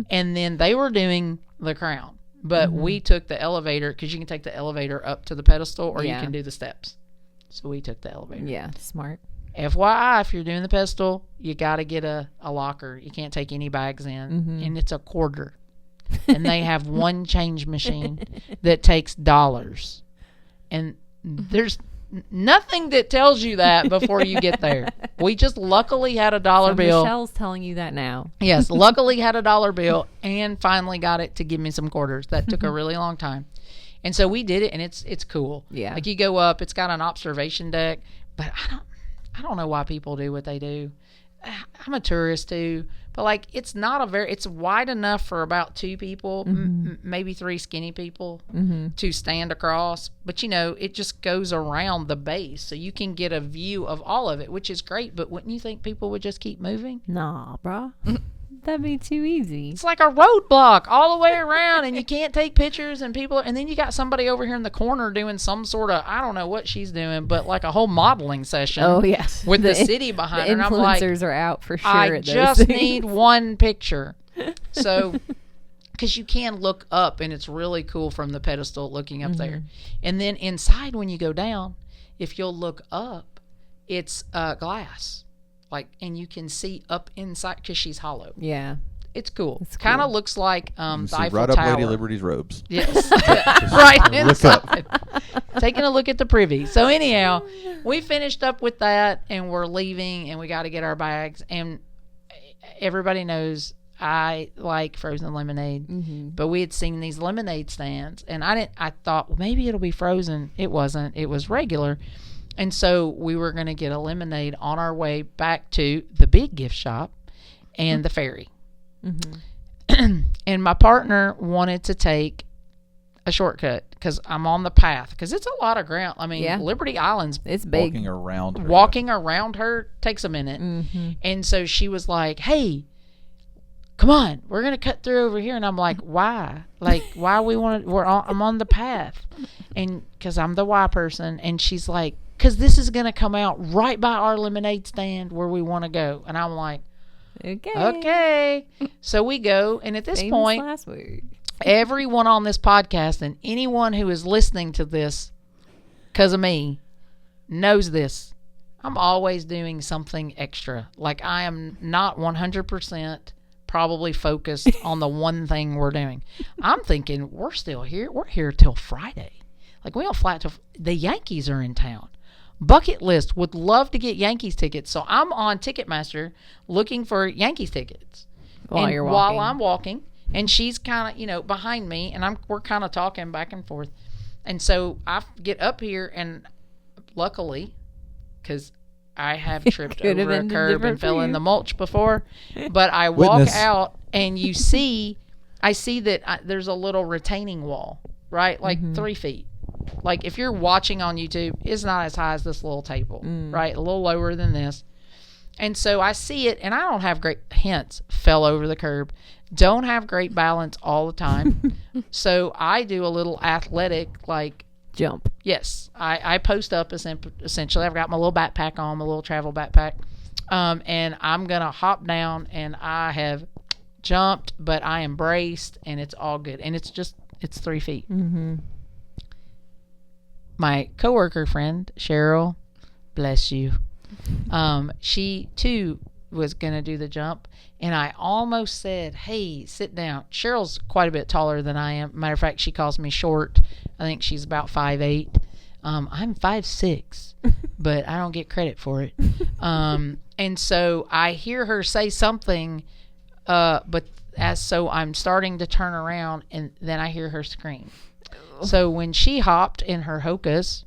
and then they were doing the crown. But we took the elevator, because you can take the elevator up to the pedestal, or you Yeah. can do the steps. So we took the elevator. Yeah. Smart. FYI, if you're doing the pedestal, you got to get a locker. You can't take any bags in, and it's $0.25. And they have one change machine that takes dollars. And there's nothing that tells you that before you get there. We just luckily had a dollar So bill. Michelle's telling you that now. Yes, luckily had a dollar bill and finally got it to give me some quarters. That took a really long time. And so we did it, and it's cool. Yeah. Like you go up, it's got an observation deck, but I don't know why people do what they do. I'm a tourist too, but like it's wide enough for about 2 people, maybe 3 skinny people to stand across. But it just goes around the base, so you can get a view of all of it, which is great. But wouldn't you think people would just keep moving? Nah, bruh. That'd be too easy. It's like a roadblock all the way around, and you can't take pictures, and then you got somebody over here in the corner doing some sort of, I don't know what she's doing, but like a whole modeling session. Oh, yes. With the city behind her. And I'm like, influencers are out for sure. I at those just things. need one picture. So, because you can look up, and it's really cool from the pedestal looking up there. And then inside, when you go down, if you'll look up, it's glass. And you can see up inside because she's hollow. Yeah. It's cool. It's Kind of cool. looks like You the see Eiffel right Tower. up Lady Liberty's robes. Yes. Right Look up. inside. Taking a look at the privy. So anyhow, we finished up with that, and we're leaving, and we got to get our bags. And everybody knows I like frozen lemonade, but we had seen these lemonade stands, and I thought, well, maybe it'll be frozen. It wasn't. It was regular. And so we were going to get a lemonade on our way back to the big gift shop and the ferry. And my partner wanted to take a shortcut because I'm on the path because it's a lot of ground. I mean, Yeah. Liberty Island's It's big. Walking around her. around her takes a minute. And so she was like, hey, come on, we're going to cut through over here. And I'm like, why? Why we want to, I'm on the path. And because I'm the why person. And she's like, because this is going to come out right by our lemonade stand where we want to go. And I'm like, okay. So we go. And at this Famous point, last word. everyone on this podcast and anyone who is listening to this because of me knows this. I'm always doing something extra. Like I am not 100% probably focused on the one thing we're doing. I'm thinking we're still here. We're here till Friday. Like we don't fly till the Yankees are in town. Bucket list would love to get Yankees tickets. So I'm on Ticketmaster looking for Yankees tickets. While And you're while walking. I'm walking, and she's kind of, behind me, and we're kind of talking back and forth. And so I get up here, and luckily, because I have tripped Could have over a ended curb different and fell for in you. the mulch before, but I walk Witness. out, and I see that there's a little retaining wall, right? Like 3 feet. Like if you're watching on YouTube, it's not as high as this little table, right? A little lower than this. And so I see it, and I don't have fell over the curb. Don't have great balance all the time. So I do a little athletic, Jump. yes, I post up essentially. I've got my little backpack on, my little travel backpack. And I'm going to hop down, and I have jumped, but I am braced, and it's all good. And it's 3 feet. My coworker friend, Cheryl, bless you. She too was going to do the jump, and I almost said, hey, sit down. Cheryl's quite a bit taller than I am. Matter of fact, she calls me short. I think she's about 5'8". I'm 5'6", but I don't get credit for it. And so I hear her say something, but so I'm starting to turn around, and then I hear her scream. So when she hopped in her Hokas,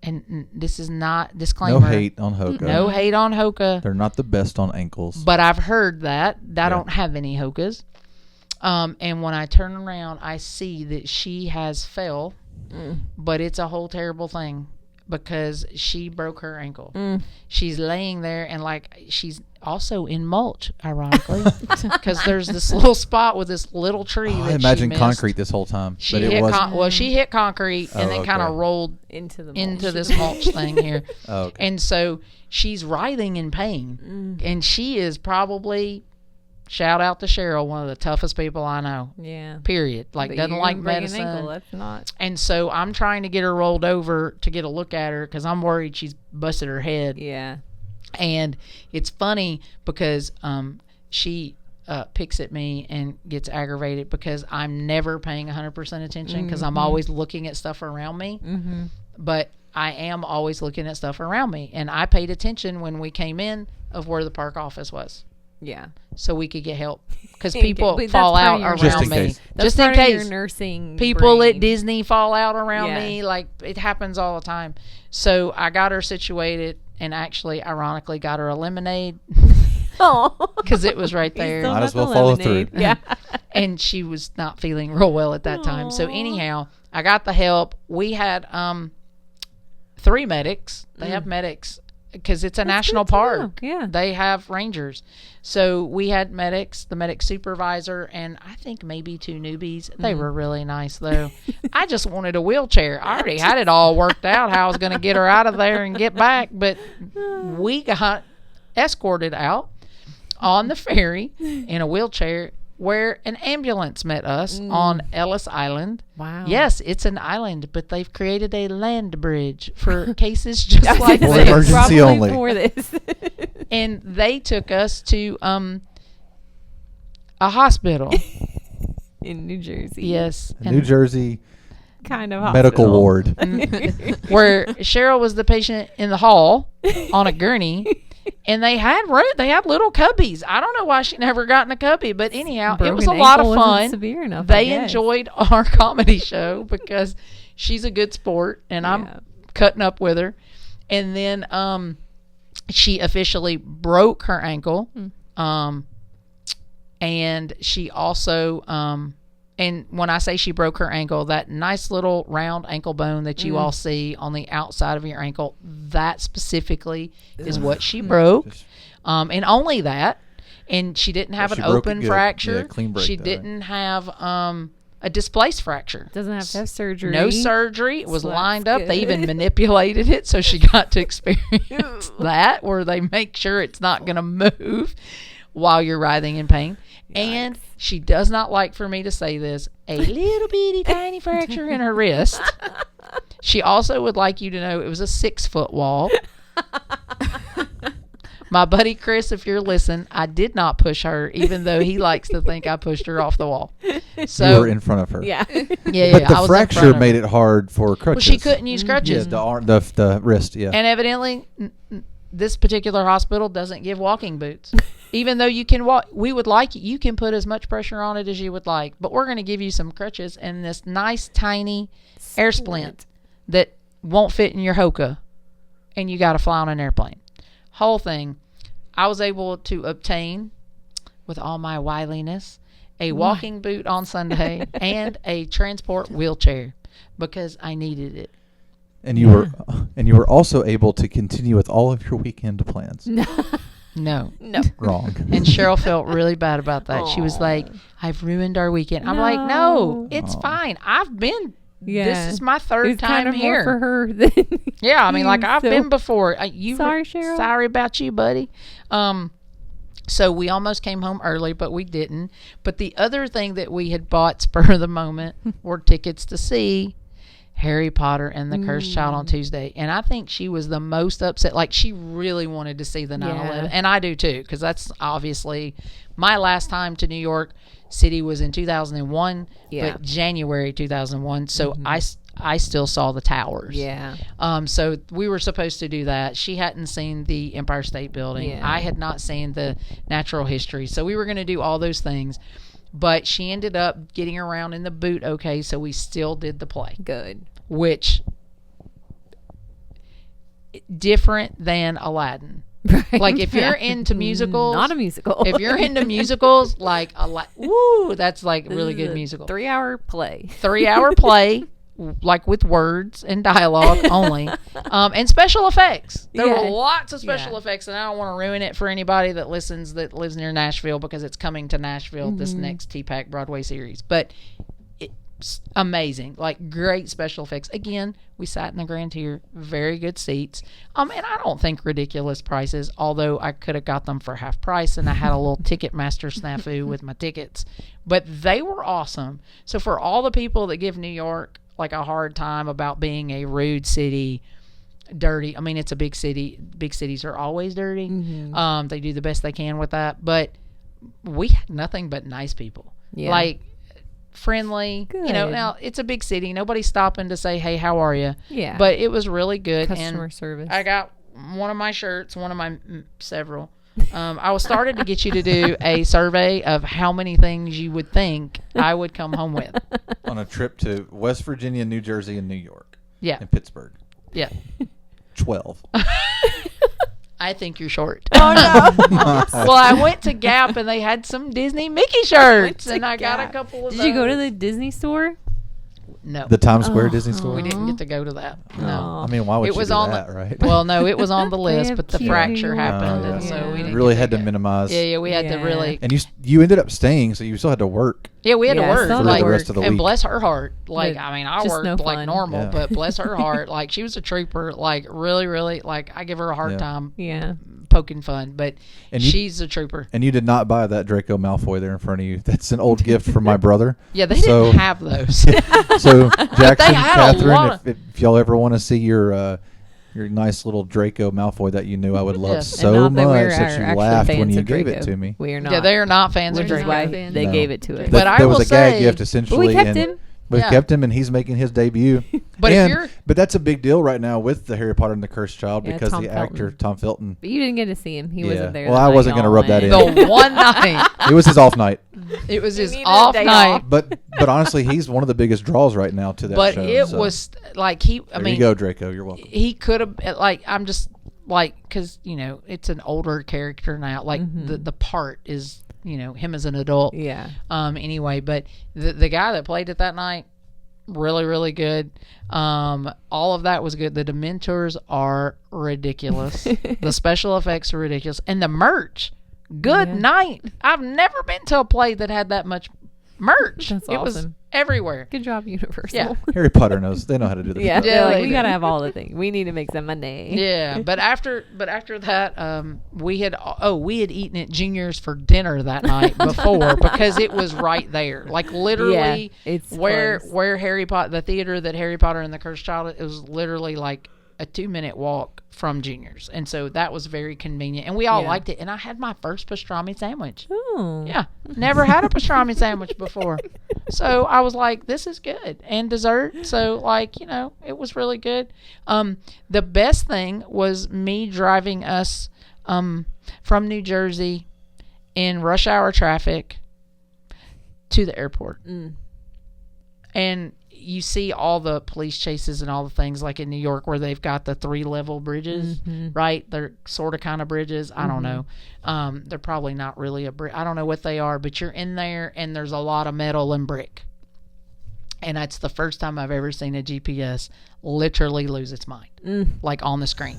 and this is not disclaimer. No hate on Hoka. No hate on Hoka. They're not the best on ankles. But I've heard that. I don't have any Hokas. And when I turn around, I see that she has fell, but it's a whole terrible thing because she broke her ankle. She's laying there, and she's also in mulch, ironically, because there's this little spot with this little tree that I imagine she missed. concrete this whole time, She but it hit was she hit concrete and then okay. kind of rolled Into the into mulch. this mulch thing here. Oh, okay. And so she's writhing in pain, and she is probably shout out to Cheryl, one of the toughest people I know. Yeah. Period. Like, But doesn't you're like gonna break an medicine. ankle, that's not. And so I'm trying to get her rolled over to get a look at her because I'm worried she's busted her head. Yeah. And it's funny because she picks at me and gets aggravated because I'm never paying 100% attention because I'm always looking at stuff around me. Mm-hmm. But I am always looking at stuff around me. And I paid attention when we came in of where the park office was Yeah. so we could get help because And people but that's fall part out of your around Just in me. case. That's Just in part of case. your nursing People brain. at Disney fall out around Yeah. me. Like, it happens all the time. So I got her situated and actually, ironically, got her a lemonade Oh. because it was right You there. still Might got as well the follow lemonade. through. Yeah. And she was not feeling real well at that time. So Aw. anyhow, I got the help. We had 3 medics. They have medics because it's a national good to know. park. Yeah. They have rangers. So we had medics, the medic supervisor, and I think maybe 2 newbies. They were really nice, though. I just wanted a wheelchair. I already had it all worked out how I was going to get her out of there and get back. But we got escorted out on the ferry in a wheelchair where an ambulance met us on Ellis Island. Wow. Yes, it's an island, but they've created a land bridge for cases just like For this. emergency Probably only. for this. And they took us to a hospital. In New Jersey. Yes. A New Jersey Kind of medical hospital. ward. Where Cheryl was the patient in the hall on a gurney. And they had little cubbies. I don't know why she never got in a cubby, but anyhow, it was a Broken lot of ankle wasn't fun. severe enough, I They guess. enjoyed our comedy show because she's a good sport and Yeah. I'm cutting up with her. And then she officially broke her ankle. And she also and when I say she broke her ankle, that nice little round ankle bone that you all see on the outside of your ankle, that specifically is what she broke. Just- And only that. And she didn't have she an broke it open good. fracture. Yeah, clean break She though, right? didn't have a displaced fracture. Doesn't have to have surgery. No surgery. It was So that's lined up. They even good. manipulated it so she got to experience that, where they make sure it's not going to move while you're writhing in pain. And she does not like for me to say this, a little bitty tiny fracture in her wrist. She also would like you to know it was a 6-foot wall. My buddy Chris, if you're listening, I did not push her, even though he likes to think I pushed her off the wall. You So were in front of her. Yeah. yeah, But I the was in front fracture of made her. it hard for Well, crutches. she couldn't use Yeah, crutches. the arm, the wrist. Yeah. And evidently, this particular hospital doesn't give walking boots. Even though you can walk, we would like you can put as much pressure on it as you would like, but we're going to give you some crutches and this nice tiny air splint that won't fit in your Hoka, and you got to fly on an airplane. Whole thing, I was able to obtain, with all my wiliness, a walking boot on Sunday and a transport wheelchair because I needed it. And you were also able to continue with all of your weekend plans. No. No. Wrong. And Cheryl felt really bad about that. She was like, I've ruined our weekend. I'm like, no, it's Aw. fine. I've been, Yeah. this is my third It's time kind of here. more for her than Yeah, I mean, like, you, I've so- been before. Sorry, Cheryl. Sorry about you, buddy. So we almost came home early, but we didn't. But the other thing that we had bought spur of the moment were tickets to see Harry Potter and the Cursed Child on Tuesday. And I think she was the most upset. Like, she really wanted to see the 9/11. Yeah. And I do too, because that's obviously my last time to New York City was in 2001, Yeah. but January 2001. So I still saw the towers. Yeah. So we were supposed to do that. She hadn't seen the Empire State Building. Yeah. I had not seen the natural history. So we were going to do all those things. But she ended up getting around in the boot okay, so we still did the play, Good. which different than Aladdin. Right. Like, if you're into musicals, Not a musical. if you're into musicals, like woo, that's like a really This is good a musical. 3-hour play. 3-hour play, like with words and dialogue only, and special effects. There Yeah. were lots of special Yeah. effects, and I don't want to ruin it for anybody that listens that lives near Nashville, because it's coming to Nashville this next TPAC Broadway series. But amazing, like great special effects. Again, we sat in the Grand Tier, very good seats. And I don't think ridiculous prices, although I could have got them for half price, and I had a little Ticketmaster snafu with my tickets. But they were awesome. So for all the people that give New York like a hard time about being a rude city, dirty. I mean, it's a big city. Big cities are always dirty. They do the best they can with that. But we had nothing but nice people. Yeah. Like friendly. Good. You know, now it's a big city. Nobody's stopping to say, hey, how are you? Yeah. But it was really good. Customer and service. I got one of my shirts, one of my several. I was started to get you to do a survey of how many things you would think I would come home with. On a trip to West Virginia, New Jersey, and New York. Yeah. And Pittsburgh. Yeah. 12. I think you're short. Oh no. Well, I went to Gap and they had some Disney Mickey shirts, and I got a Gap. couple of Did you go to those. the Disney store? No. The Times Square Disney store? We didn't get to go to that. No. I mean, why would It you was do on that, the right? well, no, it was on the list, have but the cute fracture New happened, York. and so Yeah. we didn't really get had to go. minimize. Yeah, we had to Yeah. really. And you ended up staying, so you still had to work. Yeah, we had Yeah, to work still for like the rest of the and week. bless her heart. Like But I mean, I just worked no like fun. normal, Yeah. but bless her heart. Like she was a trooper. Like really, really. Like I give her a hard Yeah. time Yeah. poking fun, but And you- she's a trooper. And you did not buy that Draco Malfoy there in front of you. That's an old gift from my brother. Yeah, they So- didn't have those. So Jackson, had a Catherine, lot if y'all ever want to see your nice little Draco Malfoy that you knew I would love Yes. And so not that much we're that you actually laughed fans when you of gave Draco. it to me. We are not. Yeah, they are not fans We're of just Which is Draco. why fans. they No. gave it to us. But I there will was a gag say- gift essentially. But we kept and him. We Yeah. kept him, and he's making his debut. But if And- you're but that's a big deal right now with the Harry Potter and the Cursed Child Yeah, because Tom the actor Felton. Tom Felton. But you didn't get to see him. He Yeah. wasn't there. Well, the I night wasn't gonna y'all rub that went. the one night, It was his off night, it was his needed a off day night. off. but honestly, he's one of the biggest draws right now to that But show. it so. was like he. I There mean, you go, Draco. You're welcome. he could have like I'm just like because you know it's an older character now. Like the part is him as an adult. Yeah. Anyway, but the guy that played it that night, really, really good. All of that was good. The Dementors are ridiculous. The special effects are ridiculous. And the merch, good Yeah. night. I've never been to a play that had that much merch. That's it was awesome. everywhere. Good job, Universal. Yeah. Harry Potter knows. They know how to do this. Yeah. stuff. They're like, they we do. gotta have all the things. We need to make some money. Yeah, but after that, we had eaten at Junior's for dinner that night before because it was right there, like literally Yeah, it's where close. Harry Potter, the theater that Harry Potter and the Cursed Child, it was literally like a 2-minute walk from Junior's, and so that was very convenient, and we all Yeah. liked it. And I had my first pastrami sandwich. Oh. Yeah, never had a pastrami sandwich before. So I was like, this is good. And dessert. So like, it was really good. The best thing was me driving us from New Jersey in rush hour traffic to the airport. Mm. And you see all the police chases and all the things like in New York where they've got the 3-level bridges, right? They're sort of kind of bridges. I don't know. They're probably not really a bridge. I don't know what they are, but you're in there and there's a lot of metal and brick. And that's the first time I've ever seen a GPS literally lose its mind, like on the screen.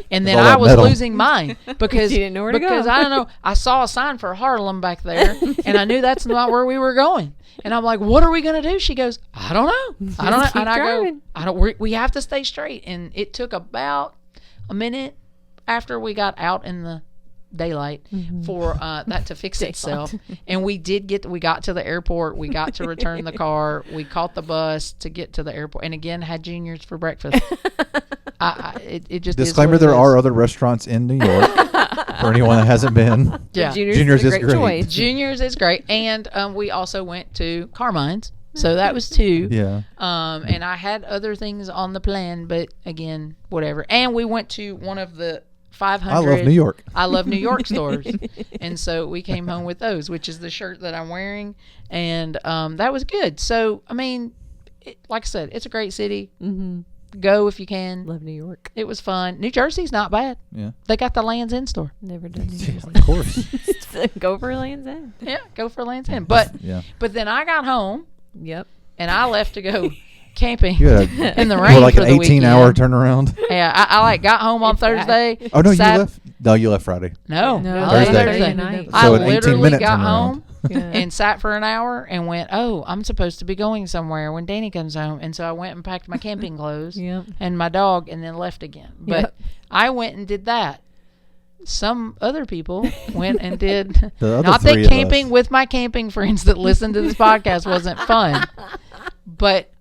And then all I that was metal. losing mine because You didn't know where to go. because I don't know. I saw a sign for Harlem back there, and I knew that's not where we were going. And I'm like, "What are we gonna do?" She goes, "I don't know. I don't know." keep And I go, driving. "I don't. We have to stay straight." And it took about a minute after we got out in the daylight for that to fix itself. And we got to the airport. We got to return the car. We caught the bus to get to the airport. And again, had Junior's for breakfast. It just is Disclaimer: what it there is. are other restaurants in New York for anyone that hasn't been. Yeah. Junior's is is a great great. choice. Junior's is great. And we also went to Carmine's. So that was 2. Yeah. And I had other things on the plan, but again, whatever. And we went to one of the 500. I love New York. I love New York stores. And so we came home with those, which is the shirt that I'm wearing. And that was good. So, I mean, like I said, it's a great city. Mm-hmm. Go if you can. Love New York. It was fun. New Jersey's not bad. Yeah. They got the Land's End store. Never done New Jersey. Of course. Go for Land's End. Yeah, go for Land's End. But Yeah. then I got home Yep. and I left to go camping You had a, in the what, rain like for an the 18-hour weekend. turnaround. Yeah, I got home on It's bad. Thursday. Oh no, sat- you left. No, you left Friday. No, No, I left Thursday. Thursday. night. I So an literally 18-minute got turnaround. home and sat for an hour and went, oh, I'm supposed to be going somewhere when Danny comes home. And so I went and packed my camping clothes Yep. and my dog and then left again. But Yep. I went and did that. Some other people went and did. The other Not three that of camping us. with my camping friends that listen to this podcast wasn't fun, but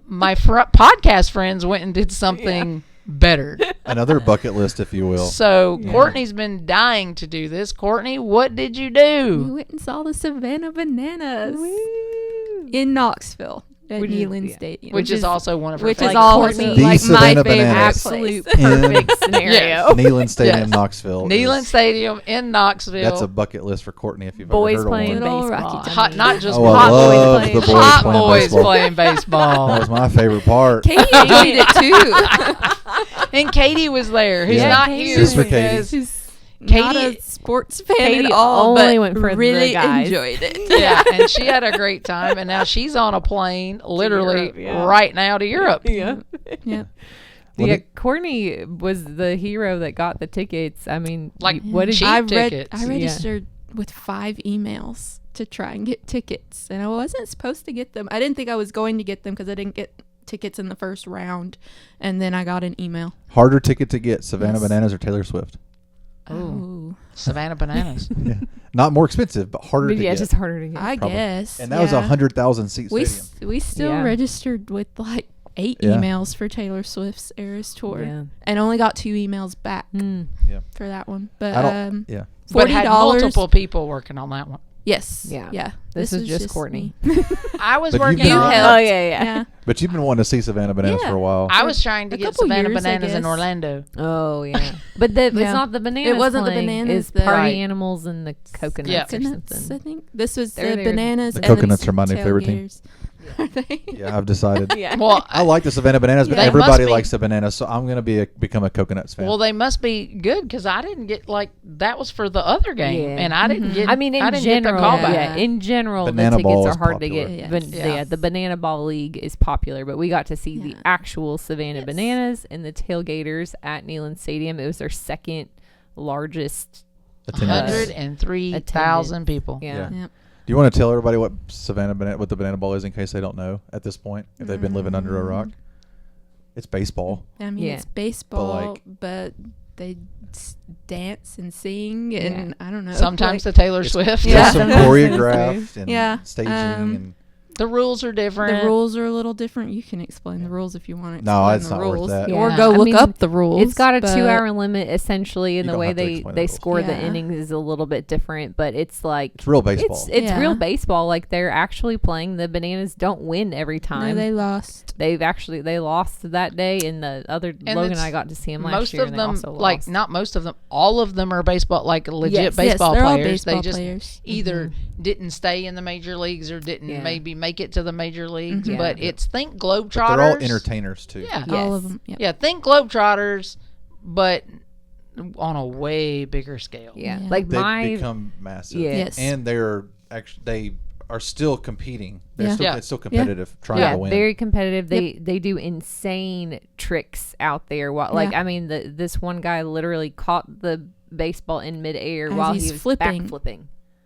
my podcast friends went and did something better. Another bucket list, if you will. So Courtney's been dying to do this. Courtney, what did you We do? went and saw the Savannah Bananas in Knoxville at Which is- Neyland yeah. Stadium. Which is also one of her which is favorites. also Courtney- The like my Savannah favorite Bananas. Absolute place. perfect scenario. Neyland Stadium, Yes. Knoxville. Neyland is- Stadium in Knoxville. That's a bucket list for Courtney if you've Boys ever heard playing of Good one. old baseball. Rocky hot, Top. not just Oh, I hot love boys the boys hot playing boys baseball. playing baseball. That was my favorite part. Katie enjoyed it too. And Katie was there, who's Yeah. not Katie here. was Sister Katie. because- She's not Katie- a sports fan Katie at all, only but went for the really guys. enjoyed it. Yeah, and she had a great time, and now she's on a plane, literally Europe, yeah. right now to Europe. Yeah. Yep. Well, Yeah, the- Courtney was the hero that got the tickets. I mean, Like, what did cheap I tickets. I registered with 5 emails to try and get tickets, and I wasn't supposed to get them. I didn't think I was going to get them because I didn't get tickets in the first round, and then I got an email. Harder ticket to get, Savannah Yes. Bananas or Taylor Swift? Ooh, Savannah Bananas. Yeah. Not more expensive, but harder But to yeah, get. just harder to get. I Probably. guess. And that was a 100,000 seat We stadium. we still Yeah. registered with like 8 Yeah. emails for Taylor Swift's Eras tour, Yeah. and only got 2 emails back Mm. for that one. But I don't- yeah. But had $40. multiple people working on that one. Yes. Yeah. Yeah. This was just Courtney. me. I was But working you've been- on. Oh yeah, yeah. yeah. But you've been wanting to see Savannah Bananas Yeah. for a while. I was trying to A get couple Savannah years, I Bananas in guess. Orlando. Oh yeah. But it's Yeah. not the bananas. It wasn't the playing, bananas, It's the- party Right. animals and the coconuts Yeah. or Coconuts, I something. think. This was They're the there. bananas. The and then coconuts are my new favorite team. tailgaters. Are they? Yeah, I've decided. Yeah. Well, I like the Savannah Bananas, but They everybody must be- likes the bananas, so I'm going to become a Coconuts fan. well, they must be good because I didn't get that was for the other game, Yeah. and I didn't get. I mean, in I didn't general, get the callback. yeah. In general, Banana the ball tickets is are hard to popular. get. Yes. But Yeah. yeah, the Banana Ball League is popular. But we got to see the Yeah. actual Savannah Yes. Bananas and the Tailgaters at Neyland Stadium. It was their second largest. Attendance. 103,000 people. Yeah. Yep. Do you want to tell everybody what what the banana ball is in case they don't know at this point, if they've been living under a rock? It's baseball. I mean, Yeah. it's baseball, like- but they dance and sing, and I don't know. Sometimes like, the Taylor It's Swift. Yeah. some Sometimes choreographed and Yeah, staging and The rules are different. the rules are a little different. You can explain the rules if you want to. No, explain it's the not worth rules. that. Or Yeah. go I look mean, up the rules. It's got a but 2-hour limit essentially, and You the don't way have to they explain the rules. score the Yeah. innings is a little bit different. But it's like it's real baseball. it's Yeah. real baseball. Like they're actually playing. The Bananas don't win every No, time. they lost. They lost that day, and the other And Logan it's and I got to see him last Most year. of and they them, also like lost. not most of them, all of them are baseball, like legit Yes. baseball yes, they're all players. baseball They just players. either didn't stay in the major leagues or didn't Yeah. maybe make it to the major leagues. Mhm. But Yeah. it's think but Globetrotters. they're all entertainers too. Yeah. Yeah. All of Yes. them. Yep. Yeah, think Globetrotters, but on a way bigger scale. Yeah, Yeah. like They've my become massive. Yeah. Yes. And they are still competing. They're Yeah. still, Yeah. it's still competitive trying yeah, to win. very competitive. They do insane tricks out there. Like Yeah. I mean, this one guy literally caught the baseball in midair As while he's he was flipping. backflipping.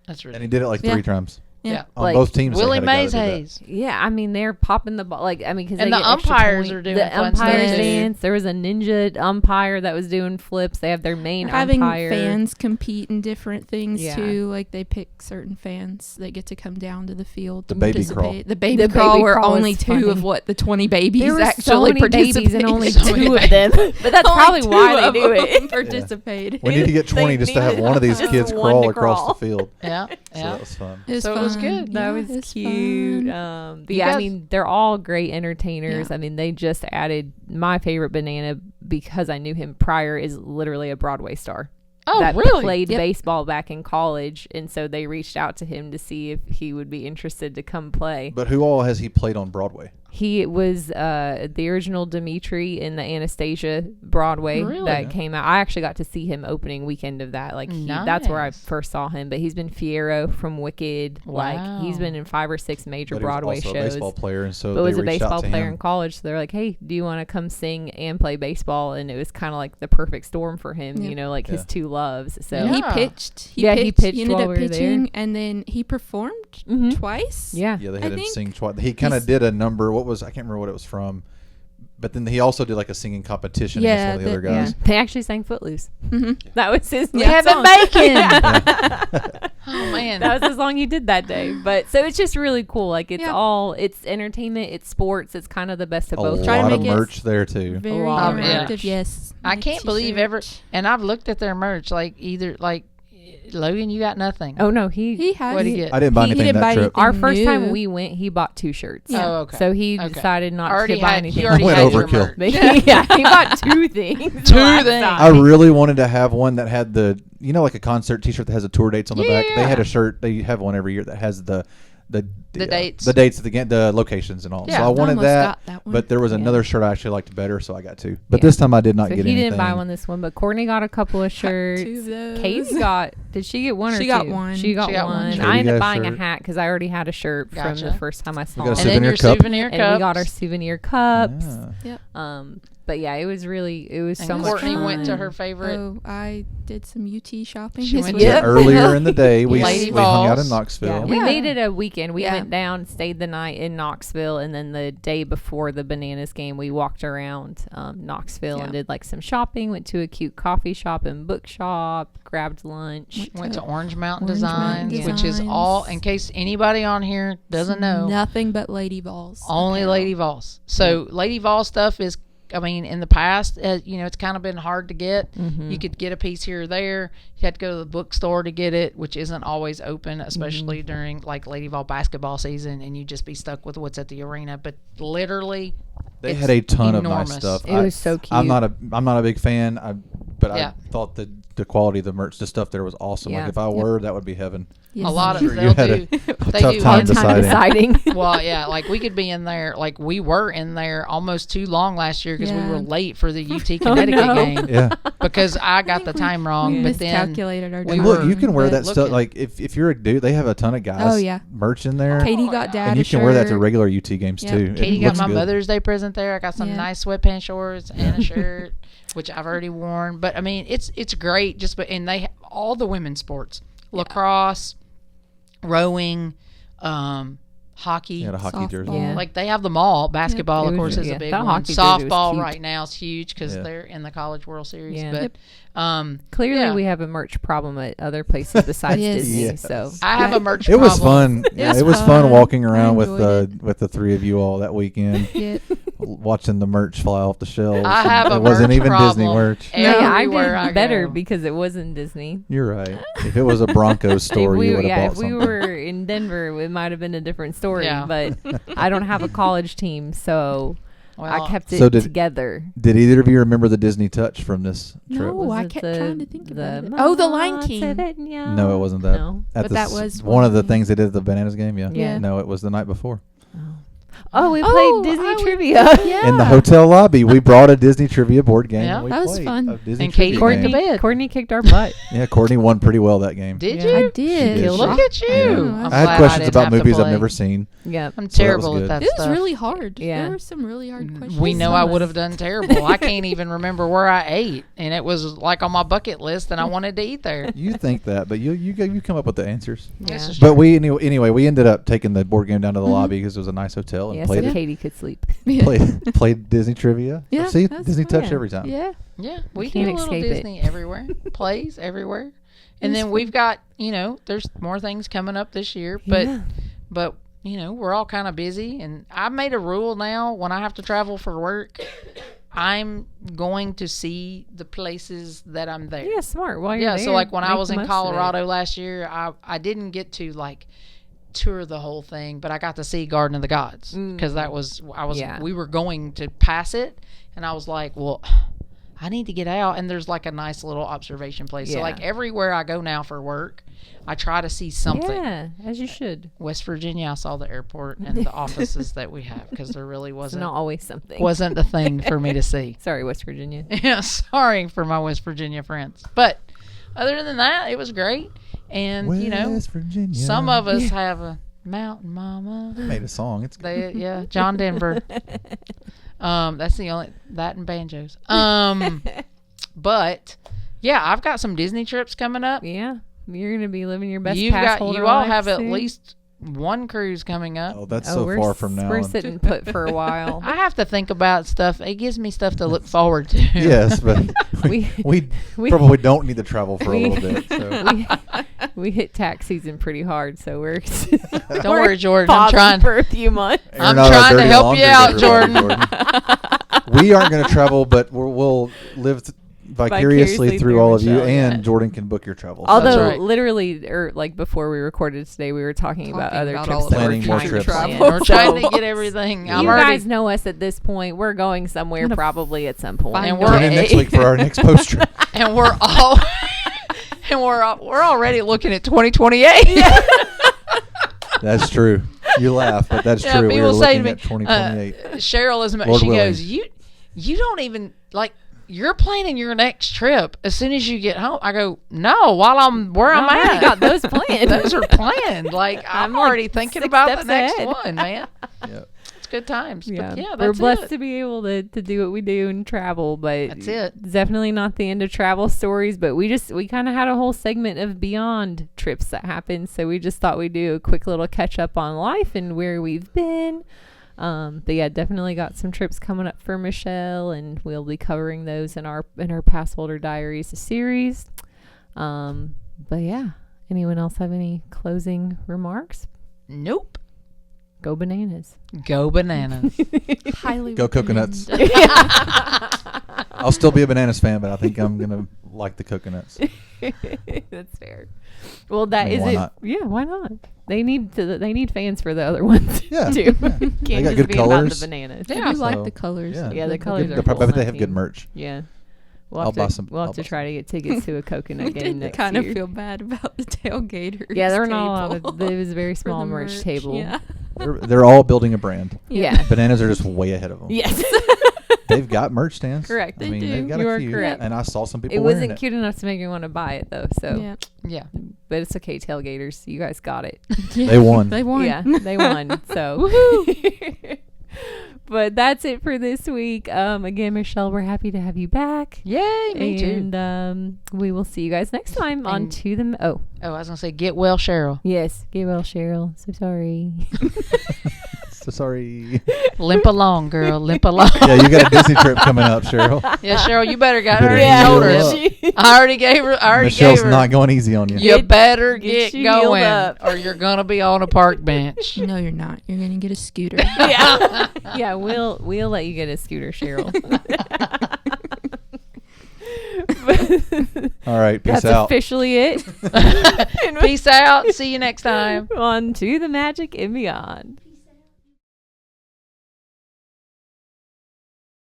That's and ridiculous. he did it like Yeah. 3 times. Yeah. On Like, both teams. they Willie had a guy Mays that did that. Hayes. Yeah, I mean they're popping the ball. Like I mean, because And the umpires are doing the fun stuff umpires too. dance. There was a ninja umpire that was doing flips. They have their main They're having umpire. fans compete in different things Yeah. too. Like they pick certain fans that get to come down to the field The to baby participate. crawl. The baby The crawl baby where crawl only is 2 funny. of what the 20 babies There were so actually many babies and only participated. 2 of them. But that's probably Only why 2 they do of it. them participated. We need to get 20 just to have one of these Just kids one crawl to across crawl. the field. Yeah. So Yeah. that was fun. So it was fun. good. That Yeah, was it's cute. fun. But You yeah, I guys- mean, they're all great entertainers. Yeah. I mean, they just added my favorite banana because I knew him prior is literally a Broadway star. Oh, that really? played Yep. baseball back in college, and so they reached out to him to see if he would be interested to come play. But who all has he played on Broadway? He was the original Dimitri in the Anastasia Broadway Really? that came out. I actually got to see him opening weekend of that. Like that's where I Nice. first saw him. But he's been Fiero from Wicked. Like he's Wow. been in 5 or 6 major But he was Broadway also shows. a baseball player, and so But they was a reached out baseball to player him. in college, so they're like, "Hey, do you want to come sing and play baseball?" And it was kind of like the perfect storm for him, Yeah. you know, like his Yeah. two loves. So Yeah. He pitched. Yeah, he pitched He ended while up we were there. pitching, and then he performed Mhm. twice. yeah, Yeah, they I had him think sing twice. He kind of he's- did a number. What was I can't remember what it was from, but then he also did like a singing competition against one of the other yeah. guys. they actually sang Footloose. hmm That was his. We lead have song. been bacon. Oh man. That was the song he did that day. But so it's just really cool. Like it's Yeah. all it's entertainment, it's sports, it's kind of the best of A both. Try to lot of make it merch there too. Very lot of interactive. merch. Yes. I Like can't believe t-shirt. and I've looked at their merch. Like either like Logan, you got nothing. Oh no, he He had. What'd he get? I didn't buy He anything didn't that buy trip. anything. our first time new. we went, he bought 2 shirts. Yeah. Oh, okay. So he Okay. decided not already to buy had anything. he already Went had your overkill. merch. But yeah, he bought 2 things. Two last things. time. I really wanted to have one that had the, you know, like a concert T-shirt that has the tour dates on the back. They had Yeah. a shirt. They have one every year that has the dates. the dates, the locations, and all. Yeah. So I wanted almost that, got that one. but there was Yeah. another shirt I actually liked better, so I got 2. But Yeah. this time I did not So get he anything. didn't buy one this one, but Courtney got a couple of shirts. 2 of those. Katie got. Did she get one or She two? got one. She got She got one. one. Katie I ended got a up buying a shirt. hat because I already had a shirt from Gotcha. the first time I saw got a him. and then souvenir your cup. souvenir cups. And we got our souvenir cups. Yeah. But yeah, it was and so much Courtney fun. went to her favorite. Oh, I did some UT shopping. She this went week. to- Yep. Earlier in the day, we Lady hung out in Vols. Knoxville. Yeah, we Yeah. made it a weekend. We Yeah. went down, stayed the night in Knoxville, and then the day before the Bananas game, we walked around Knoxville and Yeah. did like some shopping. Went to a cute coffee shop and bookshop, grabbed lunch. Went to Orange Mountain Orange Mountain Designs, which is Designs. all, in case anybody on here doesn't know, Nothing but Lady Balls. only apparel. Lady Vols. So Lady Vol stuff is, I mean, in the past, you know, it's kind of been hard to get. Mm-hmm. You could get a piece here or there. You had to go to the bookstore to get it, which isn't always open, especially during like Lady Vol basketball season, and you just be stuck with what's at the arena. But literally, They it's had a ton of enormous. nice stuff. It was so cute. I'm not a big fan, but Yeah. I thought the quality of the merch, the stuff there was awesome. Yeah. Like if I were, that would be heaven. Yes. a lot of Sure, you they'll had do. a They tough do time Hard time deciding. Well, yeah, like we could be in there, like we were in there almost too long last year because we Yeah. were late for the UT Connecticut no. game Yeah. because I got the time wrong. We But then miscalculated our we time. Look, you can wear but that stuff. looking- Like if you're a dude, they have a ton of guys. Oh, yeah. merch in there, Katie got dad and you a can wear that to shirt. regular UT games Yeah. too. Katie It got looks my good. Mother's Day present there. I got some Yeah. nice sweatpants shorts and a shirt, which I've already worn. But I mean, it's great. And they all the women's sports, lacrosse, rowing, hockey. You had a hockey Softball. jersey. Yeah. Like they have them all. Basketball, It of was course, really- is yeah, a big that one. hockey jersey was Softball cute. right now is huge because Yeah. they're in the College World Series. Yeah. But Yep. Clearly, yeah. we have a merch problem at other places besides Yes. Disney. Yes. So I have a merch. It was problem. fun. Yeah, was it was fun fun. walking I around enjoyed with the 3 of you all that weekend, Yeah. watching the merch fly off the shelves. I have a It wasn't merch even Disney problem. merch. No, yeah, I Everywhere did I better go. because it wasn't Disney. You're right. If it was a Broncos store, if we, you would have yeah, bought if we something. were in Denver, it might have been a different story. Yeah. But I don't have a college team, so Well, I kept it So did- together. Did either of you remember the Disney touch from this trip? No, Was I it kept the- trying to think about it. the Oh, the Lion King. No, it wasn't that. No. At But the that s- was one of the one. things they did at the Bananas game. Yeah. Yeah. No, it was the night before. Oh, we Oh, played Disney I would- trivia. Yeah. In the hotel lobby, we brought a Disney trivia board game. Yeah. and we That was played fun. a Disney And Katie trivia went to game. bed. Courtney kicked our butt. Yeah, Courtney won pretty well that game. Did Yeah. you? I She did. did. Look at you. Yeah. I'm I had glad questions didn't about have to movies I've play. never seen. Yep. I'm So that was terrible good. at that It stuff. was really hard. Yeah. There were some really hard questions. We know I Some would of- have done terrible. I can't even remember where I ate, and it was like on my bucket list, and I wanted to eat there. You think that, but you come up with the answers. This Yeah. is But true. we anyway we ended up taking the board game down to the Mhm. lobby because it was a nice hotel and Yeah, played so it. Katie could sleep. Yeah. Played Disney trivia. Yeah, See, that's Disney fun. touch every time. Yeah. Yeah, we Can't do a little escape it. Disney everywhere, plays everywhere, and was then fun. we've got there's more things coming up this year, but we're all kind of busy, and I made a rule now when I have to travel for work, I'm going to see the places that I'm there. Yeah, smart. While you're Yeah, there, so like when I make was the in most of it. Colorado last year, I didn't get to like tour the whole thing, but I got to see Garden of the Gods because we were going to pass it, and I was like, well, I need to get out. And there's like a nice little observation place. So Yeah. like everywhere I go now for work, I try to see something. Yeah, as you should. West Virginia, I saw the airport and the offices that we have because there really It's wasn't not always something. wasn't the thing for me to see. Sorry, West Virginia. Yeah, sorry for my West Virginia friends. But other than that, it was great. And West Virginia. some of us have a mountain mama. made a song. It's good. Yeah, John Denver. That's the only that and banjos. But yeah, I've got some Disney trips coming up. Yeah, you're gonna be living your best You pass holder all life have at soon. least one cruise coming up. Oh, that's Oh, so we're far from now. We're on. sitting put for a while. I have to think about stuff. It gives me stuff to look forward to. Yes, but we we probably don't need to travel for a we- little bit. So. we hit tax season pretty hard, so we're Don't worry, Jordan. I'm pausing trying. for a few months. You're I'm not a trying to dirty help you laundry out, digger, we aren't going to travel, but we'll live vicariously through all of you, Michelle, and yeah. Jordan can book your travel. Although, right. literally, or like before we recorded today, we were talking about Talking other about trips all that of we're Planning more trying to trips. travel. We're trying to So, get everything. you I'm guys already. know us at this point. We're going somewhere Gonna probably at some point. find And Tune in next week for our next post trip. And we're all. And we're already looking at 2028. That's true. You laugh, but that's Yeah, true. We people are say to looking me, at 2028. Cheryl is. Lord She willing. goes, you don't even like. You're planning your next trip as soon as you get home. I go, no, while I'm where I'm I already at. got those planned. Those are planned. Like I'm I'm like already thinking 6 about the steps next ahead. one, man. Yep. It's good times. Yeah, But yeah, we're that's blessed it. to be able to do what we do and travel, but That's it. it's definitely not the end of travel stories. But we kind of had a whole segment of beyond trips that happened, so we just thought we'd do a quick little catch up on life and where we've been. But yeah, definitely got some trips coming up for Michelle, and we'll be covering those in our Pass Holder Diaries series. But yeah, anyone else have any closing remarks? Nope. Go bananas. Go bananas. Highly Go recommend. coconuts. I'll still be a bananas fan, but I think I'm gonna like the coconuts. That's fair. Well, that I mean, is why it. not? Yeah, why not? They need fans for the other ones Yeah, too. yeah. Can't They got just good be about colors. the bananas. I Yeah, do like so, the colors. yeah. Yeah, the They're colors good. are I cool bet on they that have good team. merch. Yeah. I'll We'll buy have to, some- we'll I'll have to buy try to get tickets to a coconut I game did next kind of year. feel bad about the tailgaters. Yeah, they're not table allowed. It was a very for small the merch table. Yeah. They're all building a brand. Yeah. Bananas are just way ahead of them. Yes. They've got merch stands. Correct. I They mean, do. they've got You a are few, correct. and I saw some people It wearing wasn't it. cute enough to make me want to buy it though. So, Yeah. Yeah. but it's okay, tailgaters. You guys got it. They won. They won. Yeah, they won. So, but that's it for this week. Again, Michelle, we're happy to have you back. Yay, me too. And we will see you guys next time on And- To the Oh, Oh, I was gonna say, get well, Cheryl. yes, get well, Cheryl. So sorry. So sorry. Limp along, girl. Limp along. Yeah, you got a Disney trip coming up, Cheryl. Yeah, Cheryl, you better get You her. better Yeah, heal told her. up. I already gave her. Michelle's not going easy on you. You Get- better get get you healed going, up. or you're gonna be on a park bench. No, you're not. You're gonna get a scooter. yeah, yeah. We'll let you get a scooter, Cheryl. All right, peace That's out. officially it. Peace out. See you next time. On To the Magic and Beyond.